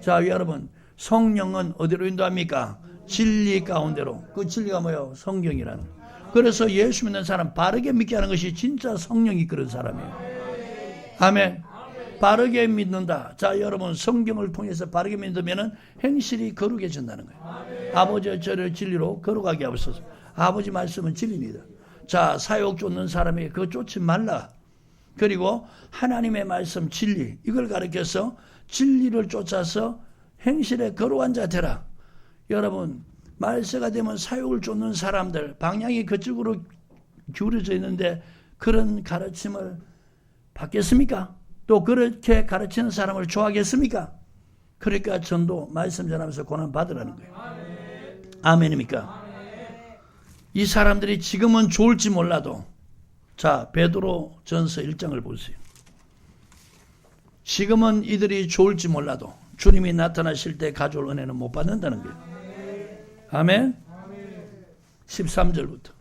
자, 여러분 성령은 어디로 인도합니까? 진리 가운데로. 그 진리가 뭐예요? 성경이라는 거예요. 그래서 예수 믿는 사람 바르게 믿게 하는 것이 진짜 성령이 그런 사람이에요. 아멘. 바르게 믿는다. 자, 여러분 성경을 통해서 바르게 믿으면 행실이 거룩해진다는 거예요. 아버지의 저를 진리로 거룩하게 하소서. 아버지 말씀은 진리입니다. 자, 사욕 쫓는 사람이 그거 쫓지 말라. 그리고 하나님의 말씀 진리 이걸 가르쳐서 진리를 쫓아서 행실에 거룩한 자 되라. 여러분 말세가 되면 사욕을 쫓는 사람들 방향이 그쪽으로 기울어져 있는데 그런 가르침을 받겠습니까? 또 그렇게 가르치는 사람을 좋아하겠습니까? 그러니까 전도 말씀 전하면서 고난 받으라는 거예요. 아멘입니까? 이 사람들이 지금은 좋을지 몰라도 자, 베드로 전서 1장을 보세요. 지금은 이들이 좋을지 몰라도 주님이 나타나실 때 가져올 은혜는 못 받는다는 거예요. 아멘. 13절부터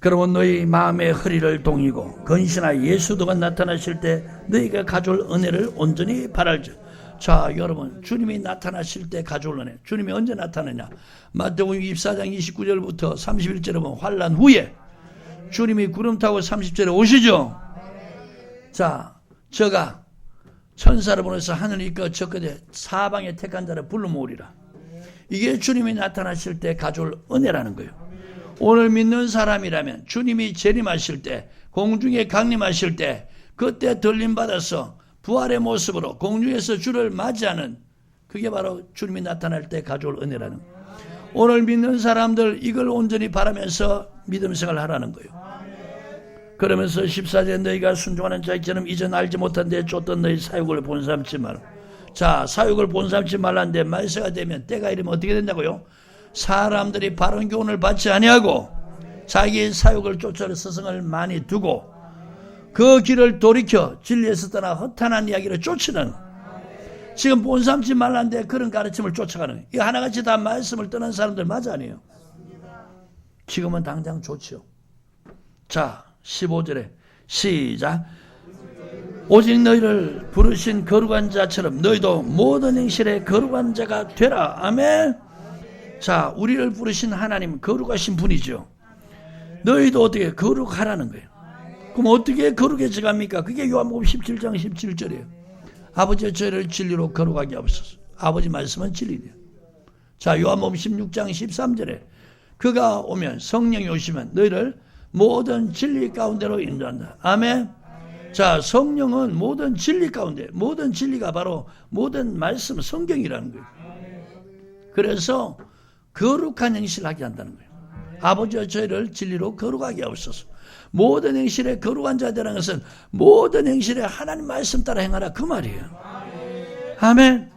그러면 너희 마음의 허리를 동이고 근신하여 예수도가 나타나실 때 너희가 가져올 은혜를 온전히 바랄지. 자, 여러분 주님이 나타나실 때 가져올 은혜. 주님이 언제 나타나냐? 마태복음 24장 29절부터 31절에 보면 환난 후에 주님이 구름 타고 30절에 오시죠. 자, 저가 천사를 보내서 하늘을 이끌어 저끝에 사방에 택한 자를 불러 모으리라. 이게 주님이 나타나실 때 가져올 은혜라는 거예요. 오늘 믿는 사람이라면 주님이 재림하실 때, 공중에 강림하실 때, 그때 들림받아서 부활의 모습으로 공중에서 주를 맞이하는, 그게 바로 주님이 나타날 때 가져올 은혜라는 거예요. 오늘 믿는 사람들 이걸 온전히 바라면서 믿음 생활을 하라는 거예요. 그러면서 14절 너희가 순종하는 자처럼 이전 알지 못한 데 쫓던 너희 사육을 본삼지 말라. 자, 사육을 본삼지 말라는데 말세가 되면 때가 이르면 어떻게 된다고요? 사람들이 바른 교훈을 받지 아니하고 자기 사육을 쫓아 스승을 많이 두고 그 길을 돌이켜 진리에서 떠나 허탄한 이야기를 쫓는, 지금 본삼지 말라는데 그런 가르침을 쫓아가는, 이 하나같이 다 말씀을 떠난 사람들 맞아 아니에요? 지금은 당장 좋죠. 자, 15절에 시작. 오직 너희를 부르신 거룩한 자처럼 너희도 모든 행실에 거룩한 자가 되라. 아멘. 자, 우리를 부르신 하나님 거룩하신 분이죠. 너희도 어떻게 거룩하라는 거예요. 그럼 어떻게 거룩해져 갑니까? 그게 요한복음 17장 17절이에요. 아버지의 저희를 진리로 거룩하게 하옵소서. 아버지 말씀은 진리예요. 자, 요한복음 16장 13절에 그가 오면, 성령이 오시면 너희를 모든 진리 가운데로 인도한다. 아멘. 자, 성령은 모든 진리 가운데, 모든 진리가 바로 모든 말씀, 성경이라는 거예요. 그래서 거룩한 행실을 하게 한다는 거예요. 아버지와 저희를 진리로 거룩하게 하옵소서. 모든 행실에 거룩한 자들이라는 것은 모든 행실에 하나님 말씀 따라 행하라, 그 말이에요. 아멘.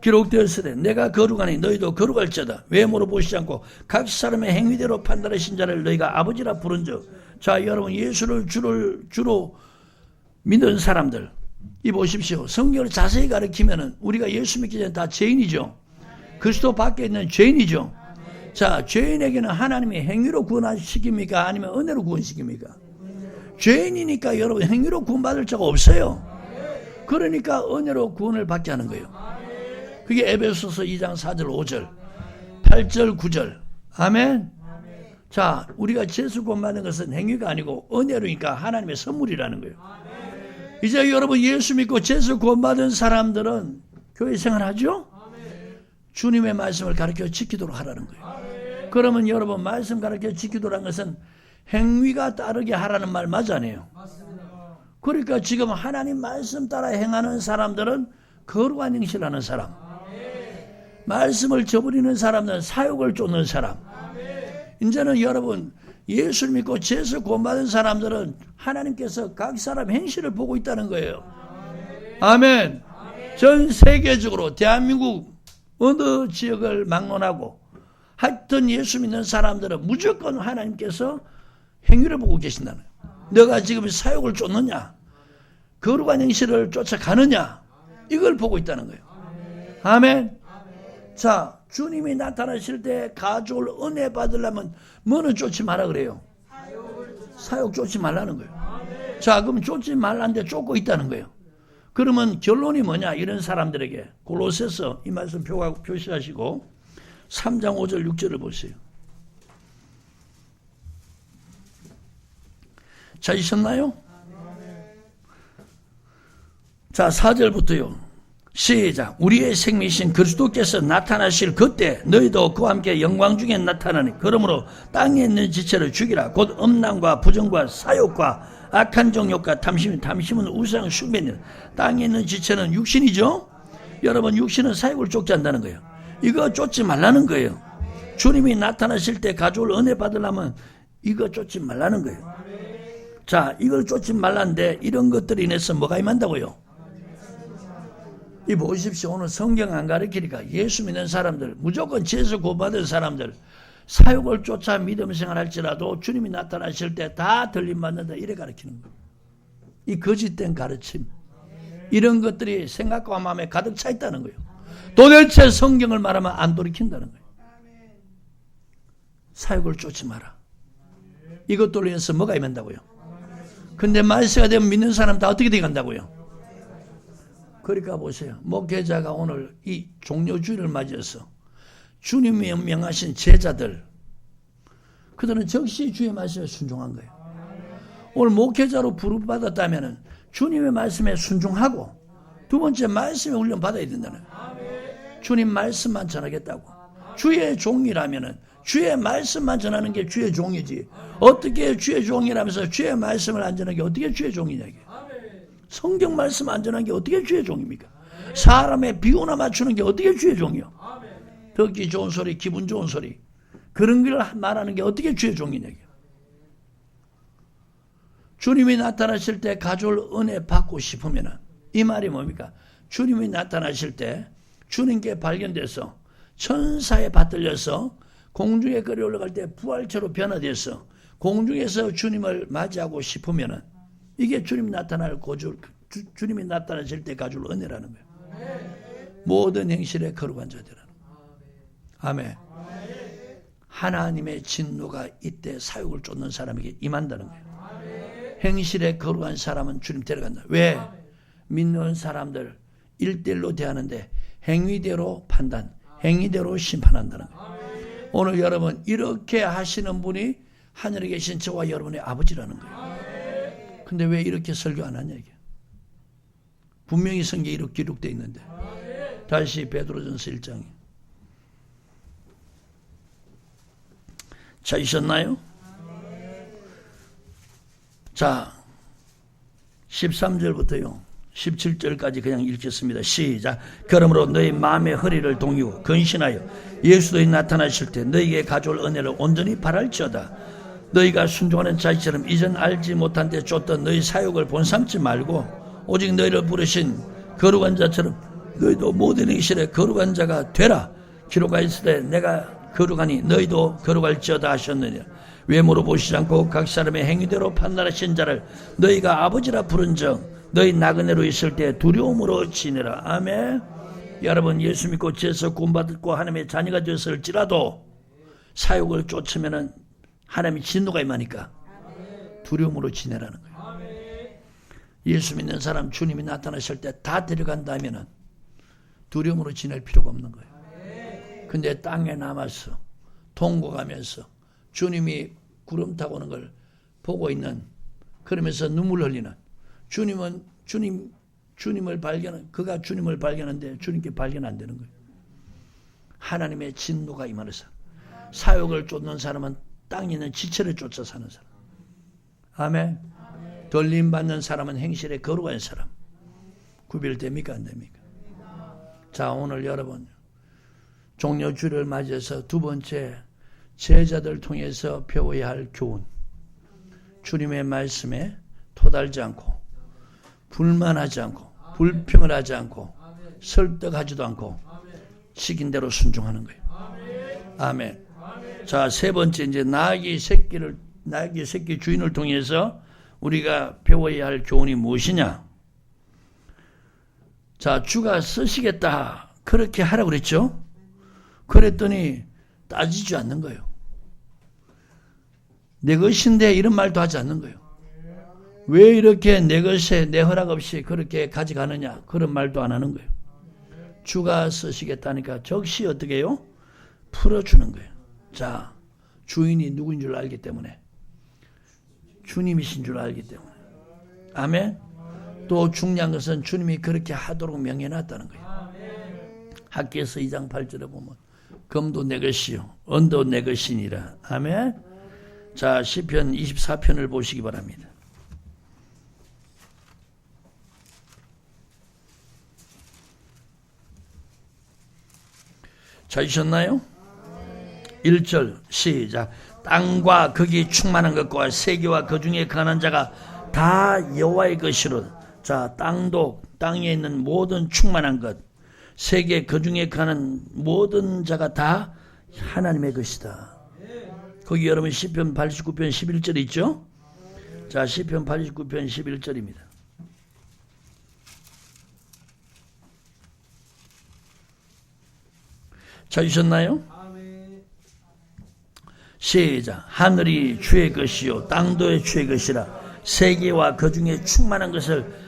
기록되었으되 내가 거룩하니 너희도 거룩할지어다. 외모로 보시지 않고 각 사람의 행위대로 판단하신 자를 너희가 아버지라 부른즉. 자, 여러분, 예수를 주로 믿는 사람들 이 보십시오. 성경을 자세히 가르치면은 우리가 예수 믿기 전에 다 죄인이죠. 그리스도 밖에 있는 죄인이죠. 자, 죄인에게는 하나님이 행위로 구원시킵니까? 아니면 은혜로 구원시킵니까? 죄인이니까 여러분 행위로 구원받을 자가 없어요. 그러니까 은혜로 구원을 받게 하는 거예요. 그게 에베소서 2장 4절 5절 8절 9절. 아멘. 자, 우리가 죄수 구원받는 것은 행위가 아니고 은혜로니까 하나님의 선물이라는 거예요. 이제 여러분 예수 믿고 죄수 구원받은 사람들은 교회 생활하죠? 주님의 말씀을 가르쳐 지키도록 하라는 거예요. 그러면 여러분, 말씀 가르쳐 지키도록 하는 것은 행위가 따르게 하라는 말 맞아요? 그러니까 지금 하나님 말씀 따라 행하는 사람들은 거룩한 행실을 하는 사람, 말씀을 저버리는 사람은 사욕을 쫓는 사람. 이제는 여러분, 예수를 믿고 죄에서 구원받은 사람들은 하나님께서 각 사람 행실을 보고 있다는 거예요. 아멘. 전 세계적으로 대한민국 어느 지역을 막론하고 하여튼 예수 믿는 사람들은 무조건 하나님께서 행위를 보고 계신다는 거예요. 너가 지금 사욕을 쫓느냐, 거룩한 행실을 쫓아가느냐, 이걸 보고 있다는 거예요. 아멘. 자, 주님이 나타나실 때 가져올 은혜 받으려면 뭐는 쫓지 마라 그래요? 사욕 쫓지 말라는 거예요. 자, 그럼 쫓지 말라는데 쫓고 있다는 거예요. 그러면 결론이 뭐냐? 이런 사람들에게 골로새서 이 말씀 표시하시고 3장 5절 6절을 보세요. 찾으셨나요? 자, 4절부터요. 시작. 우리의 생명이신 그리스도께서 나타나실 그때 너희도 그와 함께 영광 중에 나타나니 그러므로 땅에 있는 지체를 죽이라. 곧 음란과 부정과 사욕과 악한 정욕과 탐심은 우상 숭배니라. 땅에 있는 지체는 육신이죠. 여러분, 육신은 사욕을 쫓지 않는다는 거예요. 이거 쫓지 말라는 거예요. 주님이 나타나실 때 가져올 은혜 받으려면 이거 쫓지 말라는 거예요. 자, 이걸 쫓지 말라는데 이런 것들이 인해서 뭐가 임한다고요? 이 보십시오. 오늘 성경 안 가르치니까 예수 믿는 사람들, 무조건 죄에서 구원받은 사람들, 사욕을 쫓아 믿음 생활할지라도 주님이 나타나실 때 다 들림받는다, 이래 가르치는 거예요. 이 거짓된 가르침, 이런 것들이 생각과 마음에 가득 차 있다는 거예요. 도대체 성경을 말하면 안 돌이킨다는 거예요. 사욕을 쫓지 마라. 이것들로 인해서 뭐가 임한다고요? 근데 말세가 되면 믿는 사람 다 어떻게 돼간다고요? 그러니까 보세요. 목회자가 오늘 이 종료주일을 맞이해서 주님이 명하신 제자들, 그들은 즉시 주의 말씀에 순종한 거예요. 오늘 목회자로 부름받았다면 주님의 말씀에 순종하고, 두 번째 말씀에 훈련 받아야 된다는 거예요. 주님 말씀만 전하겠다고. 주의 종이라면 주의 말씀만 전하는 게 주의 종이지. 어떻게 주의 종이라면서 주의 말씀을 안 전하는 게 어떻게 주의 종이냐. 성경 말씀 안 전하는 게 어떻게 주의 종입니까? 사람의 비유나 맞추는 게 어떻게 주의 종이요? 듣기 좋은 소리, 기분 좋은 소리, 그런 걸 말하는 게 어떻게 주의 종이냐. 주님이 나타나실 때 가져올 은혜 받고 싶으면 이 말이 뭡니까? 주님이 나타나실 때 주님께 발견돼서 천사에 받들려서 공중에 끌이 올라갈 때 부활체로 변화돼서 공중에서 주님을 맞이하고 싶으면 이게 주님이 나타날 주님이 나타나실 때 가져올 은혜라는 거예요. 모든 행실에 거룩한 자들은. 아멘. 하나님의 진노가 이때 사욕을 쫓는 사람에게 임한다는 거예요. 행실에 거룩한 사람은 주님 데려간다. 왜? 믿는 사람들 1대1로 대하는데 행위대로 판단, 행위대로 심판한다는 거예요. 오늘 여러분 이렇게 하시는 분이 하늘에 계신 저와 여러분의 아버지라는 거예요. 근데 왜 이렇게 설교 안 하냐 이게. 분명히 성경에 이렇게 기록되어 있는데. 다시 베드로전서 1장에. 찾으셨나요? 자, 13절부터요 17절까지 그냥 읽겠습니다. 시작. 그러므로 너희 마음의 허리를 동이고 근신하여 예수도 나타나실 때 너희에게 가져올 은혜를 온전히 바랄지어다. 너희가 순종하는 자처럼 이전 알지 못한 데 쫓던 너희 사욕을 본삼지 말고 오직 너희를 부르신 거룩한 자처럼 너희도 모든 행실에 거룩한 자가 되라. 기록하였을 때 내가 거룩하니 너희도 거룩할지어다 하셨느니라. 외모로 보시지 않고 각 사람의 행위대로 판단하신 자를 너희가 아버지라 부른즉 너희 나그네로 있을 때 두려움으로 지내라. 아멘. 여러분 예수 믿고 죄에서 구원받고 하나님의 자녀가 되었을지라도 사욕을 쫓으면은 하나님의 진노가 임하니까 두려움으로 지내라는 거예요. 예수 믿는 사람 주님이 나타나실 때 다 데려간다면은 두려움으로 지낼 필요가 없는 거예요. 근데 땅에 남아서 통곡하면서 주님이 구름 타고 오는 걸 보고 있는, 그러면서 눈물 흘리는 주님을 발견한, 그가 주님을 발견하는데 주님께 발견 안 되는 거예요. 하나님의 진노가 임하면서 사욕을 쫓는 사람은 땅에 있는 지체를 쫓아 사는 사람. 아멘. 돌림 받는 사람은 행실에 거룩한 사람. 구별됩니까 안 됩니까? 자, 오늘 여러분 종료주를 맞이해서 두 번째 제자들 통해서 배워야 할 교훈. 주님의 말씀에 토달지 않고 불만하지 않고 불평을 하지 않고 설득하지도 않고 시킨 대로 순종하는 거예요. 아멘. 자, 세 번째 이제 나귀 새끼 주인을 통해서 우리가 배워야 할 교훈이 무엇이냐? 자, 주가 쓰시겠다 그렇게 하라고 그랬죠? 그랬더니 따지지 않는 거예요. 내 것인데 이런 말도 하지 않는 거예요. 왜 이렇게 내 것에 내 허락 없이 그렇게 가져가느냐, 그런 말도 안 하는 거예요. 주가 쓰시겠다니까 즉시 어떻게 해요? 풀어주는 거예요. 자, 주인이 누구인 줄 알기 때문에, 주님이신 줄 알기 때문에. 아멘. 또 중요한 것은 주님이 그렇게 하도록 명해놨다는 거예요. 학기에서 2장 8절에 보면 금도 내 것이요 은도 내 것이니라. 아멘. 자, 시편 24편을 보시기 바랍니다. 찾으셨나요? 1절 시작. 땅과 거기 충만한 것과 세계와 그 중에 거하는 자가 다 여호와의 것이로. 자, 땅에 있는 모든 충만한 것, 세계 그 중에 거하는 모든 자가 다 하나님의 것이다. 거기 여러분 시편 89편 11절 있죠? 자, 시편 89편 11절입니다. 찾으셨나요? 시작. 하늘이 주의 것이요 땅도 주의 것이라. 세계와 그 중에 충만한 것을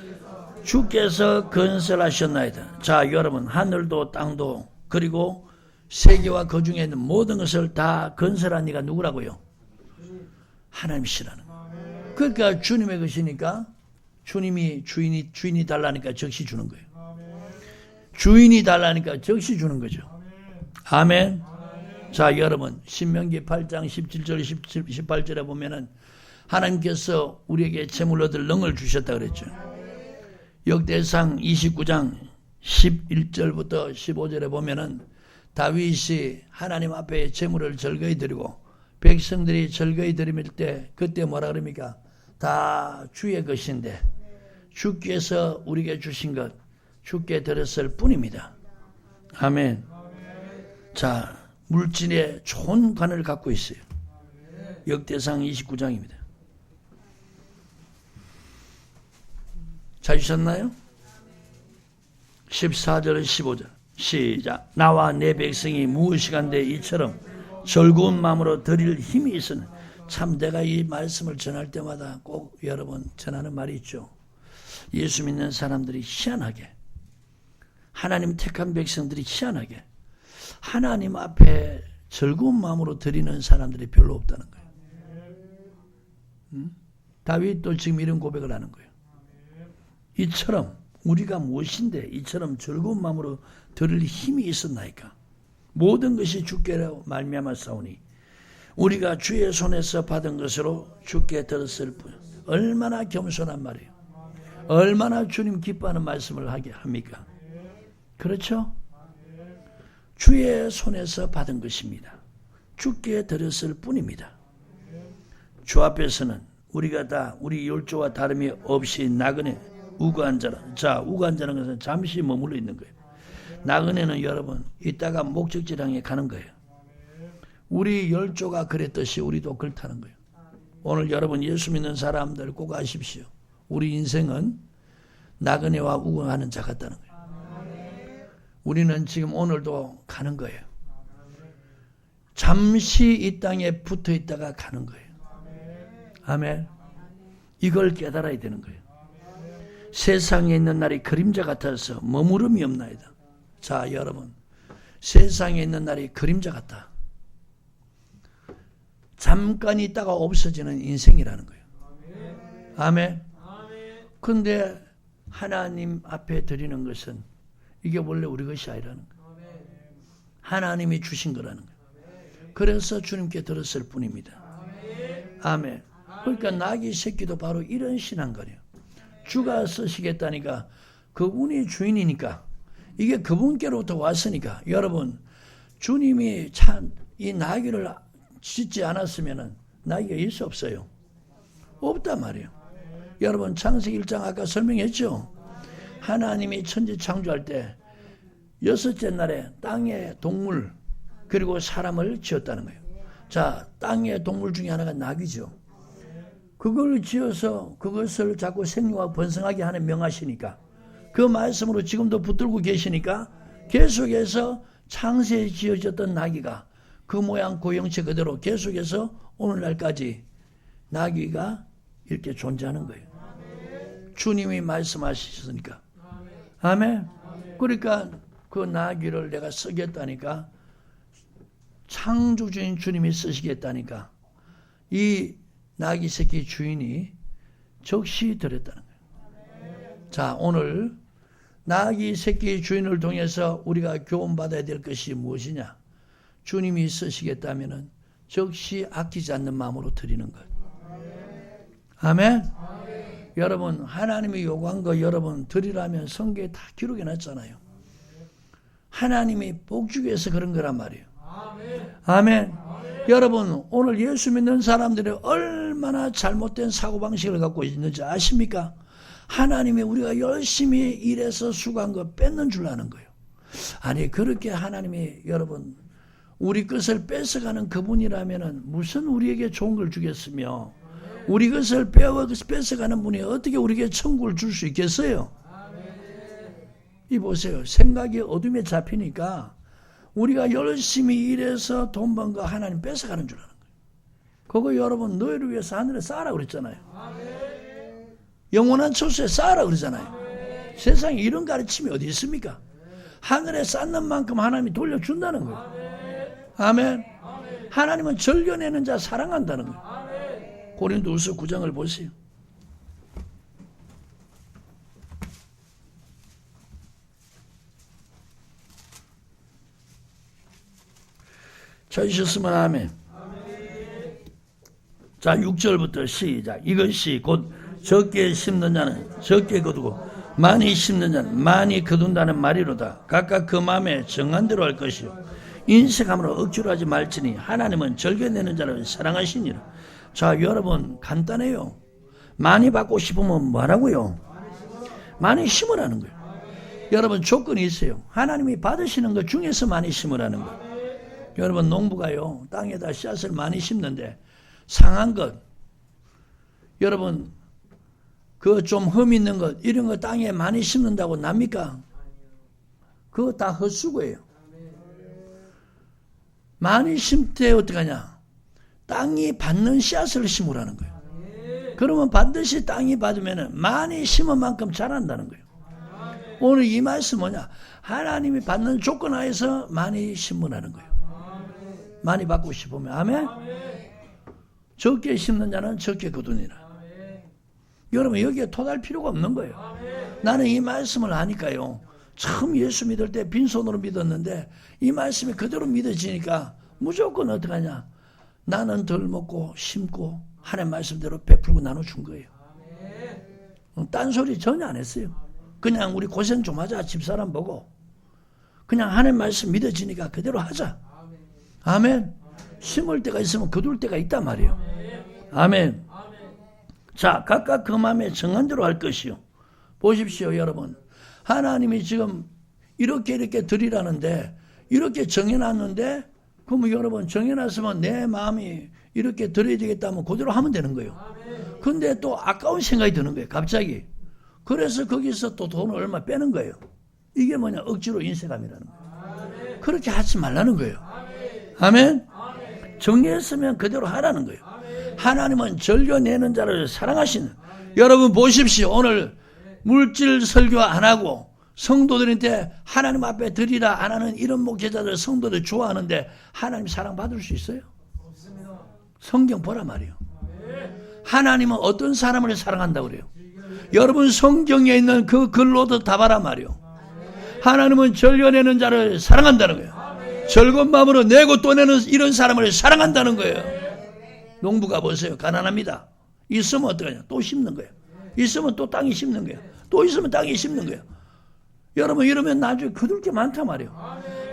주께서 건설하셨나이다. 자, 여러분 하늘도 땅도 그리고 세계와 그 중에 있는 모든 것을 다 건설한 이가 누구라고요? 하나님이시라는 거예요. 그러니까 주님의 것이니까 주님이 주인이 달라니까 즉시 주는 거예요. 주인이 달라니까 즉시 주는 거죠. 아멘. 자, 여러분, 신명기 8장 17절 18절에 보면은 하나님께서 우리에게 재물 얻을 능을 주셨다 그랬죠. 역대상 29장 11절부터 15절에 보면은 다윗이 하나님 앞에 재물을 절거히 드리고 백성들이 절거히 드릴 때 그때 뭐라 그럽니까? 다 주의 것인데 주께서 우리에게 주신 것 주께 드렸을 뿐입니다. 아멘. 자, 물질에 좋은 관을 갖고 있어요. 역대상 29장입니다. 찾으셨나요? 14절 15절 시작. 나와 내 백성이 무엇이간데 이처럼 즐거운 마음으로 드릴 힘이 있으니. 참 내가 이 말씀을 전할 때마다 꼭 여러분 전하는 말이 있죠. 예수 믿는 사람들이 희한하게, 하나님 택한 백성들이 희한하게 하나님 앞에 즐거운 마음으로 드리는 사람들이 별로 없다는 거예요. 다윗도 지금 이런 고백을 하는 거예요. 이처럼 우리가 무엇인데 이처럼 즐거운 마음으로 드릴 힘이 있었나이까. 모든 것이 주께로 말미암아 싸우니 우리가 주의 손에서 받은 것으로 주께 들었을 뿐. 얼마나 겸손한 말이에요. 얼마나 주님 기뻐하는 말씀을 하게 합니까? 그렇죠? 주의 손에서 받은 것입니다. 주께 드렸을 뿐입니다. 주 앞에서는 우리가 다 우리 율조와 다름이 없이 나그네 우고한 자라. 자, 우고한 자는 것은 잠시 머물러 있는 거예요. 나그네는 여러분 이따가 목적지를 향해 가는 거예요. 우리 열조가 그랬듯이 우리도 그렇다는 거예요. 오늘 여러분 예수 믿는 사람들 꼭 아십시오. 우리 인생은 나그네와 우고하는 자 같다는 거예요. 우리는 지금 오늘도 가는 거예요. 잠시 이 땅에 붙어 있다가 가는 거예요. 아멘. 이걸 깨달아야 되는 거예요. 세상에 있는 날이 그림자 같아서 머무름이 없나이다. 자, 여러분, 세상에 있는 날이 그림자 같다. 잠깐 있다가 없어지는 인생이라는 거예요. 아멘. 그런데 하나님 앞에 드리는 것은 이게 원래 우리 것이 아니라는 거예요. 하나님이 주신 거라는 거예요. 그래서 주님께 들었을 뿐입니다. 아멘. 그러니까 나귀 새끼도 바로 이런 신앙거리예요. 주가 쓰시겠다니까 그분이 주인이니까 이게 그분께로부터 왔으니까 여러분 주님이 참 이 나귀를 짓지 않았으면 나귀가 있을 수 없어요. 없단 말이에요. 여러분 창세기 1장 아까 설명했죠. 하나님이 천지 창조할 때 여섯째 날에 땅의 동물 그리고 사람을 지었다는 거예요. 자, 땅의 동물 중에 하나가 나귀죠. 그걸 지어서 그것을 자꾸 생육하고 번성하게 하는 명하시니까 그 말씀으로 지금도 붙들고 계시니까 계속해서 창세에 지어졌던 나귀가 그 모양 그 형체 그대로 계속해서 오늘날까지 나귀가 이렇게 존재하는 거예요. 주님이 말씀하셨으니까. 아멘. 그러니까 그 나귀를 내가 쓰겠다니까 창조주인 주님이 쓰시겠다니까 이 나귀 새끼 주인이 적시 드렸다는 거예요. 자, 오늘 나귀 새끼 주인을 통해서 우리가 교훈받아야 될 것이 무엇이냐? 주님이 쓰시겠다면은 적시 아끼지 않는 마음으로 드리는 것. 아멘. 여러분 하나님이 요구한 거 여러분 드리라면 성경에 다 기록해 놨잖아요. 하나님이 복 주기 위해서 그런 거란 말이에요. 아멘. 여러분 오늘 예수 믿는 사람들이 얼마나 잘못된 사고방식을 갖고 있는지 아십니까? 하나님이 우리가 열심히 일해서 수고한 거 뺏는 줄 아는 거예요. 아니 그렇게 하나님이 여러분 우리 것을 뺏어가는 그분이라면 무슨 우리에게 좋은 걸 주겠으며 우리 것을 뺏어가는 분이 어떻게 우리에게 천국을 줄 수 있겠어요? 이 보세요. 생각이 어둠에 잡히니까 우리가 열심히 일해서 돈 번 거 하나님 뺏어가는 줄 아는 거예요. 그거 여러분 너희를 위해서 하늘에 쌓으라 그랬잖아요. 영원한 처소에 쌓으라 그러잖아요. 세상에 이런 가르침이 어디 있습니까? 하늘에 쌓는 만큼 하나님이 돌려준다는 거예요. 아멘. 하나님은 절겨내는 자 사랑한다는 거예요. 고린도후서 9장을 보세요. 찾으셨으면 아멘. 자, 6절부터 시작. 이것이 곧 적게 심는 자는 적게 거두고 많이 심는 자는 많이 거둔다는 말이로다. 각각 그 마음에 정한 대로 할 것이요 인색함으로 억지로 하지 말지니 하나님은 절개내는 자를 사랑하시니라. 자, 여러분 간단해요. 많이 받고 싶으면 뭐라고요? 많이 심으라는 거예요. 여러분 조건이 있어요. 하나님이 받으시는 것 중에서 많이 심으라는 거예요. 여러분 농부가요 땅에다 씨앗을 많이 심는데 상한 것, 여러분 그 좀 흠 있는 것 이런 거 땅에 많이 심는다고 납니까? 그거 다 헛수고예요. 많이 심때 어떡하냐? 땅이 받는 씨앗을 심으라는 거예요. 그러면 반드시 땅이 받으면 많이 심은 만큼 자란다는 거예요. 오늘 이 말씀 뭐냐? 하나님이 받는 조건 하에서 많이 심으라는 거예요. 많이 받고 싶으면 아멘? 적게 심는 자는 적게 거두니라. 여러분 여기에 토달 필요가 없는 거예요. 나는 이 말씀을 하니까요. 처음 예수 믿을 때 빈손으로 믿었는데 이 말씀이 그대로 믿어지니까 무조건 어떡하냐? 나는 덜 먹고 심고 하나님 말씀대로 베풀고 나눠준 거예요. 딴소리 전혀 안 했어요. 그냥 우리 고생 좀 하자. 집사람 보고 그냥 하나님 말씀 믿어지니까 그대로 하자. 아멘. 심을 때가 있으면 거둘 때가 있단 말이에요. 아멘. 자, 각각 그 마음에 정한 대로 할 것이요. 보십시오, 여러분. 하나님이 지금 이렇게 드리라는데 이렇게 정해놨는데 그러면 여러분 정해놨으면 내 마음이 이렇게 드려야 되겠다면 그대로 하면 되는 거예요. 근데 또 아까운 생각이 드는 거예요. 갑자기. 그래서 거기서 또 돈을 얼마 빼는 거예요. 이게 뭐냐? 억지로 인색함이라는 거예요. 그렇게 하지 말라는 거예요. 아멘? 정리했으면 그대로 하라는 거예요. 하나님은 절겨내는 자를 사랑하시는. 여러분 보십시오. 오늘 물질 설교 안 하고 성도들한테 하나님 앞에 드리라 안 하는 이런 목회자들 성도들 좋아하는데 하나님 사랑받을 수 있어요? 성경 보라 말이에요. 하나님은 어떤 사람을 사랑한다고 그래요? 여러분 성경에 있는 그 글로도 다 봐라 말이에요. 하나님은 절겨내는 자를 사랑한다는 거예요. 즐거운 마음으로 내고 또 내는 이런 사람을 사랑한다는 거예요. 농부가 보세요. 가난합니다. 있으면 어떡하냐? 또 심는 거예요. 있으면 또 땅이 심는 거예요. 또 있으면 땅이 심는 거예요. 여러분 이러면 나중에 거둘 게 많단 말이에요.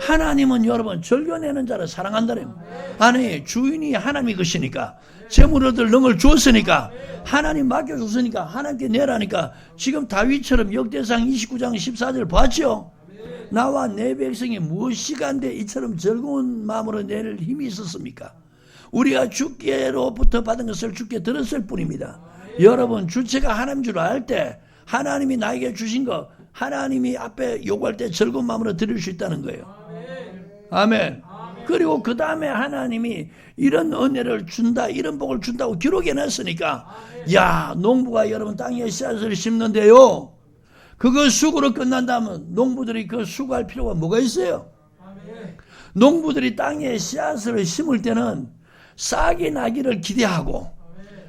하나님은 여러분 절겨내는 자를 사랑한다는 거예요. 아니 주인이 하나님이 것이니까 재물 얻을 능을 주었으니까 하나님 맡겨줬으니까 하나님께 내라니까 지금 다윗처럼 역대상 29장 14절 봤죠? 나와 내 백성이 무엇이간데 이처럼 즐거운 마음으로 내릴 힘이 있었습니까? 우리가 주께로부터 받은 것을 주께 들었을 뿐입니다. 여러분 주체가 하나님 줄 알 때 하나님이 나에게 주신 거 하나님이 앞에 요구할 때 즐거운 마음으로 드릴 수 있다는 거예요. 아멘. 그리고 그 다음에 하나님이 이런 은혜를 준다 이런 복을 준다고 기록해 놨으니까 야 농부가 여러분 땅에 씨앗을 심는데요. 그거 수고로 끝난다면 농부들이 그 수고할 필요가 뭐가 있어요? 농부들이 땅에 씨앗을 심을 때는 싹이 나기를 기대하고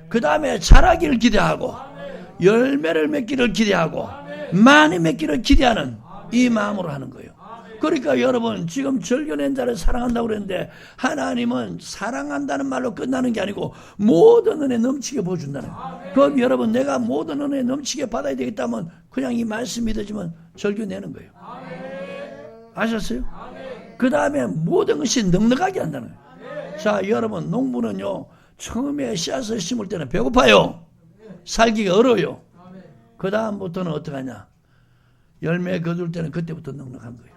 그 다음에 자라기를 기대하고 열매를 맺기를 기대하고 많이 맺기를 기대하는 이 마음으로 하는 거예요. 그러니까 여러분 지금 절겨낸 자를 사랑한다고 그랬는데 하나님은 사랑한다는 말로 끝나는 게 아니고 모든 은혜 넘치게 보여준다는 거예요. 그럼 여러분 내가 모든 은혜 넘치게 받아야 되겠다면 그냥 이 말씀 믿어지면 절겨내는 거예요. 아셨어요? 그 다음에 모든 것이 넉넉하게 한다는 거예요. 자 여러분 농부는요 처음에 씨앗을 심을 때는 배고파요. 살기가 어려워요. 그 다음부터는 어떡하냐? 열매 거둘 때는 그때부터 넉넉한 거예요.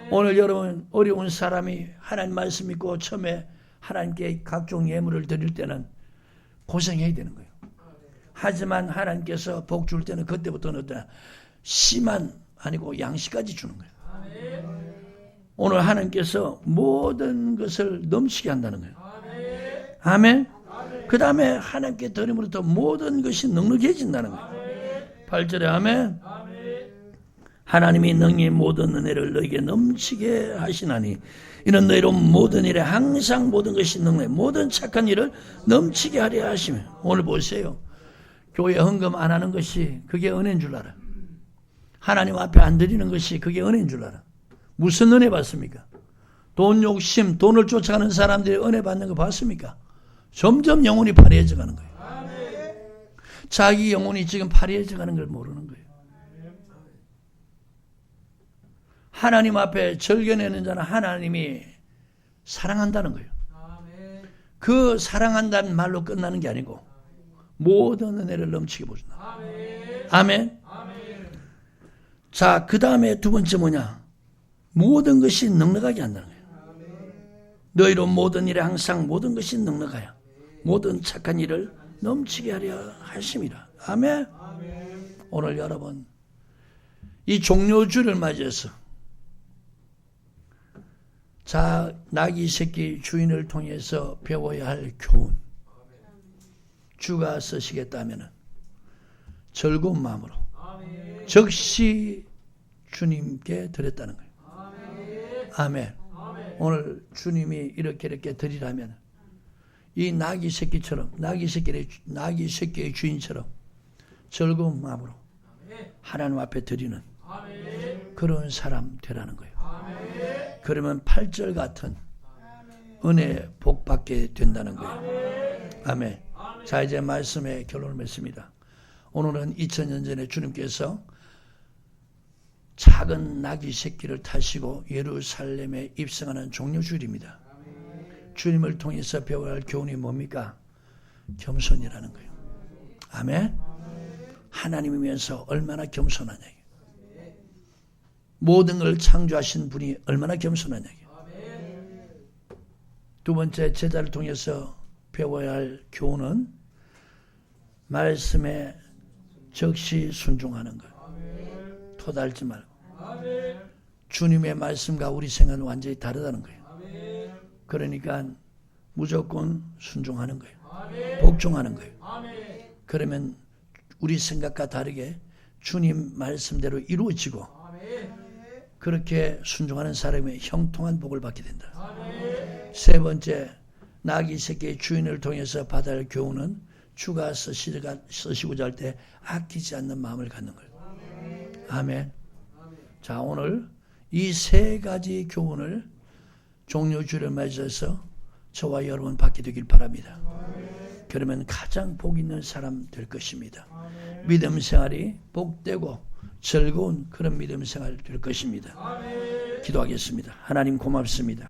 오늘 여러분 어려운 사람이 하나님 말씀 믿고 처음에 하나님께 각종 예물을 드릴 때는 고생해야 되는 거예요. 하지만 하나님께서 복 줄 때는 그때부터는 어떠냐? 씨만 아니고 양식까지 주는 거예요. 오늘 하나님께서 모든 것을 넘치게 한다는 거예요. 아멘. 그 다음에 하나님께 드림으로부터 모든 것이 넉넉해진다는 거예요. 8절에 아멘. 하나님이 능히 모든 은혜를 너에게 넘치게 하시나니 이는 너희로 모든 일에 항상 모든 것이 넉넉해 모든 착한 일을 넘치게 하려 하시며. 오늘 보세요. 교회 헌금 안 하는 것이 그게 은혜인 줄 알아. 하나님 앞에 안 드리는 것이 그게 은혜인 줄 알아. 무슨 은혜 받습니까? 돈 욕심, 돈을 쫓아가는 사람들이 은혜 받는 거 봤습니까? 점점 영혼이 파리해져 가는 거예요. 자기 영혼이 지금 파리해져 가는 걸 모르는 거예요. 하나님 앞에 절겨내는 자는 하나님이 사랑한다는 거예요. 그 사랑한다는 말로 끝나는 게 아니고 모든 은혜를 넘치게 보준다. 아멘. 자, 그 다음에 두 번째 뭐냐? 모든 것이 넉넉하게 한다는 거예요. 너희로 모든 일에 항상 모든 것이 넉넉하여 모든 착한 일을 넘치게 하려 하심이라. 아멘. 오늘 여러분 이 종료주를 맞이해서 자, 나귀 새끼 주인을 통해서 배워야 할 교훈 주가 쓰시겠다면 즐거운 마음으로 즉시 주님께 드렸다는 거예요. 아멘. 오늘 주님이 이렇게 드리라면 이 나귀 새끼처럼 나귀 새끼의 주인처럼 즐거운 마음으로 하나님 앞에 드리는 그런 사람 되라는 거예요. 그러면 8절 같은 은혜 복 받게 된다는 거예요. 아멘. 자, 이제 말씀의 결론을 맺습니다. 오늘은 2000년 전에 주님께서 작은 나귀 새끼를 타시고 예루살렘에 입성하는 종료주일입니다. 주님을 통해서 배워야 할 교훈이 뭡니까? 겸손이라는 거예요. 아멘. 하나님이면서 얼마나 겸손하냐. 모든 걸 창조하신 분이 얼마나 겸손하냐. 두 번째, 제자를 통해서 배워야 할 교훈은 말씀에 즉시 순종하는 것. 토달지 말고. 주님의 말씀과 우리 생각은 완전히 다르다는 거예요. 그러니까 무조건 순종하는 거예요. 복종하는 거예요. 그러면 우리 생각과 다르게 주님 말씀대로 이루어지고 그렇게 순종하는 사람이 형통한 복을 받게 된다. 세 번째, 나귀 새끼의 주인을 통해서 받아야 할 교훈은 주가 쓰시고자 할 때 아끼지 않는 마음을 갖는 거예요. 아멘. 자, 오늘 이 세 가지 교훈을 종료주를 맞이해서 저와 여러분 받게 되길 바랍니다. 그러면 가장 복 있는 사람 될 것입니다. 믿음 생활이 복되고 즐거운 그런 믿음 생활 될 것입니다. 기도하겠습니다. 하나님 고맙습니다.